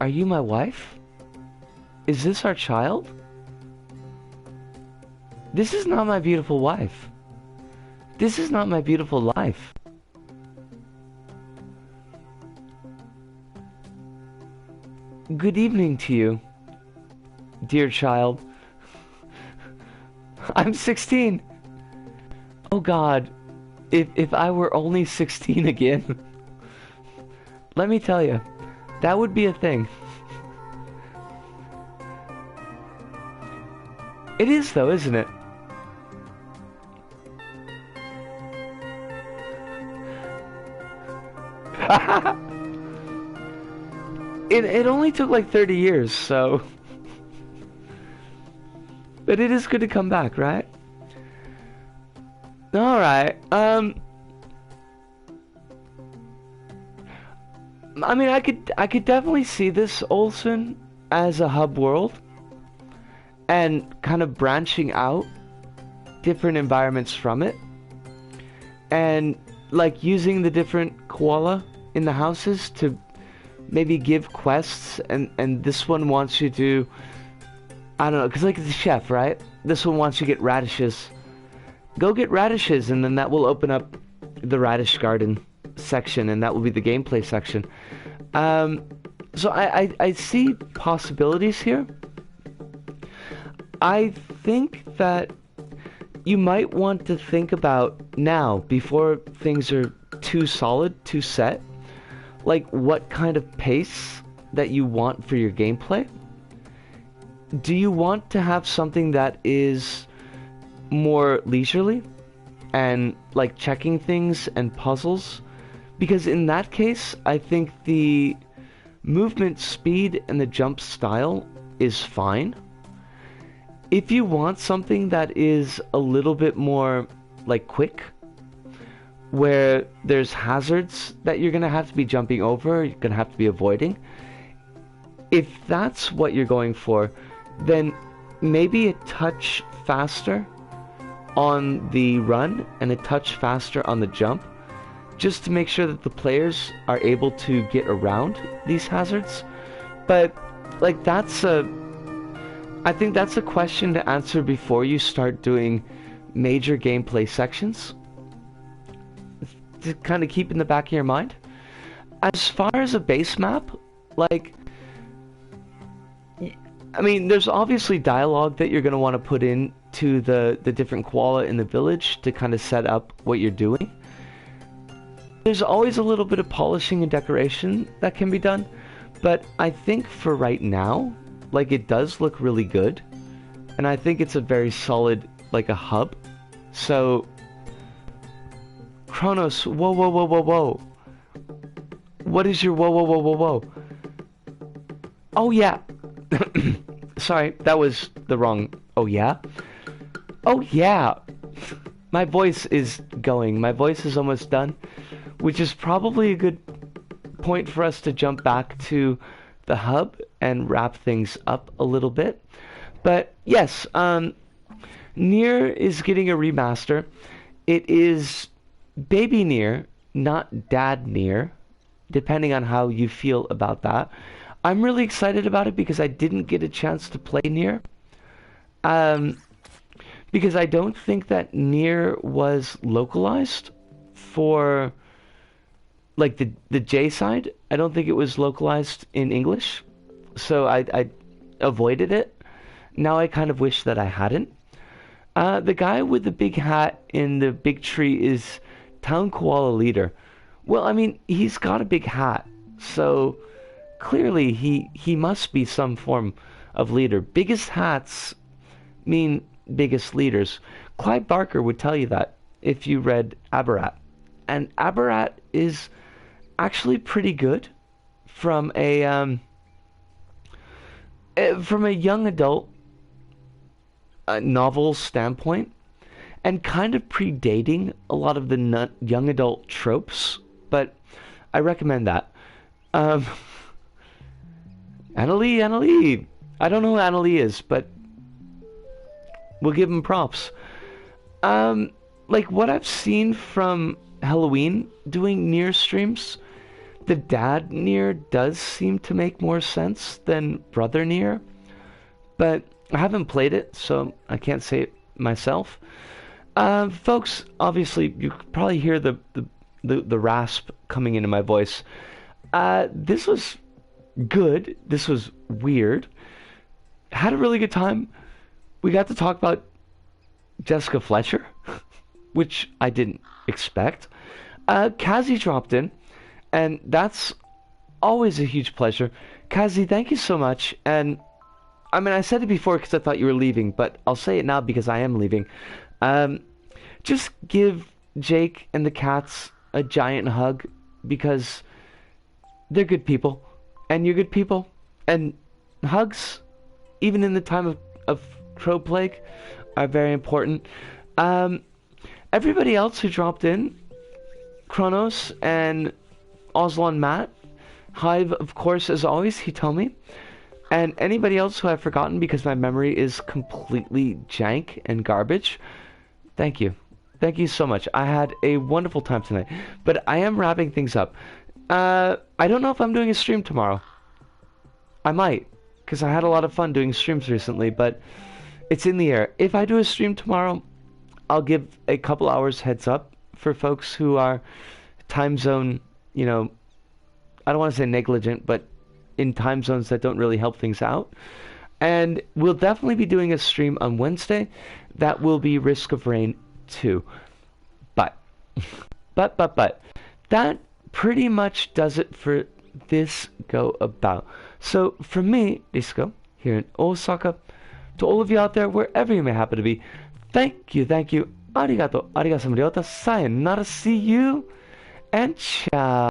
you my wife? Is this our child? This is not my beautiful wife. This is not my beautiful life. Good evening to you, dear child. I'm 16. Oh God, if I were only 16 again. Let me tell you, that would be a thing. It is though, isn't it? It only took like 30 years, so... But it is good to come back, right? Alright, I mean, I could definitely see this, Olsen, as a hub world. And kind of branching out different environments from it. And, like, using the different koala in the houses to maybe give quests, and this one wants you to, I don't know, because like the chef, right? This one wants you to get radishes. Go get radishes, and then that will open up the radish garden section, and that will be the gameplay section. So I see possibilities here. I think that you might want to think about now, before things are too solid, too set, like what kind of pace that you want for your gameplay. Do you want to have something that is more leisurely and like checking things and puzzles? Because in that case, I think the movement speed and the jump style is fine. If you want something that is a little bit more like quick, where there's hazards that you're going to have to be jumping over, you're going to have to be avoiding. If that's what you're going for, then maybe a touch faster on the run and a touch faster on the jump, just to make sure that the players are able to get around these hazards. But like I think that's a question to answer before you start doing major gameplay sections, to kind of keep in the back of your mind. As far as a base map, like, I mean, there's obviously dialogue that you're going to want to put in to the different koala in the village to kind of set up what you're doing. There's always a little bit of polishing and decoration that can be done, but I think for right now, like, it does look really good, and I think it's a very solid, like, a hub. So Kronos, whoa, whoa, whoa, whoa, whoa. What is your whoa, whoa, whoa, whoa, whoa? Oh, yeah. Sorry, that was the wrong... Oh, yeah? Oh, yeah. My voice is going. My voice is almost done, which is probably a good point for us to jump back to the hub and wrap things up a little bit. But, yes, Nier is getting a remaster. It is Baby Nier, not Dad Nier, depending on how you feel about that. I'm really excited about it because I didn't get a chance to play Nier. Because I don't think that Nier was localized for, like, the J side. I don't think it was localized in English. So I avoided it. Now I kind of wish that I hadn't. The guy with the big hat in the big tree is Town Koala Leader. Well, I mean, he's got a big hat, so clearly he must be some form of leader. Biggest hats mean biggest leaders. Clive Barker would tell you that if you read Abarat. And Abarat is actually pretty good from a from a young adult novel standpoint, and kind of predating a lot of the young adult tropes, but I recommend that. Um, Annalie. I don't know who Annalie is, but we'll give him props. Like what I've seen from Halloween doing NieR streams, the dad NieR does seem to make more sense than brother NieR, but I haven't played it, so I can't say it myself. Folks, obviously you could probably hear the rasp coming into my voice. This was good. This was weird. Had a really good time. We got to talk about Jessica Fletcher, which I didn't expect. Kazi dropped in, and that's always a huge pleasure. Kazi, thank you so much. And I mean, I said it before because I thought you were leaving, but I'll say it now because I am leaving. Just give Jake and the cats a giant hug because they're good people, and you're good people, and hugs, even in the time of Crow Plague, are very important. Everybody else who dropped in, Kronos and Oslon Matt, Hive, of course, as always, he told me, and anybody else who I've forgotten because my memory is completely jank and garbage, thank you. Thank you so much. I had a wonderful time tonight, but I am wrapping things up. I don't know if I'm doing a stream tomorrow. I might, because I had a lot of fun doing streams recently, but it's in the air. If I do a stream tomorrow, I'll give a couple hours heads up for folks who are time zone, I don't want to say negligent, but in time zones that don't really help things out. And we'll definitely be doing a stream on Wednesday. That will be Risk of Rain 2. But, that pretty much does it for this go about. So, from me, Disco, here in Osaka, to all of you out there, wherever you may happen to be, thank you, arigato, sayonara, see you, and ciao.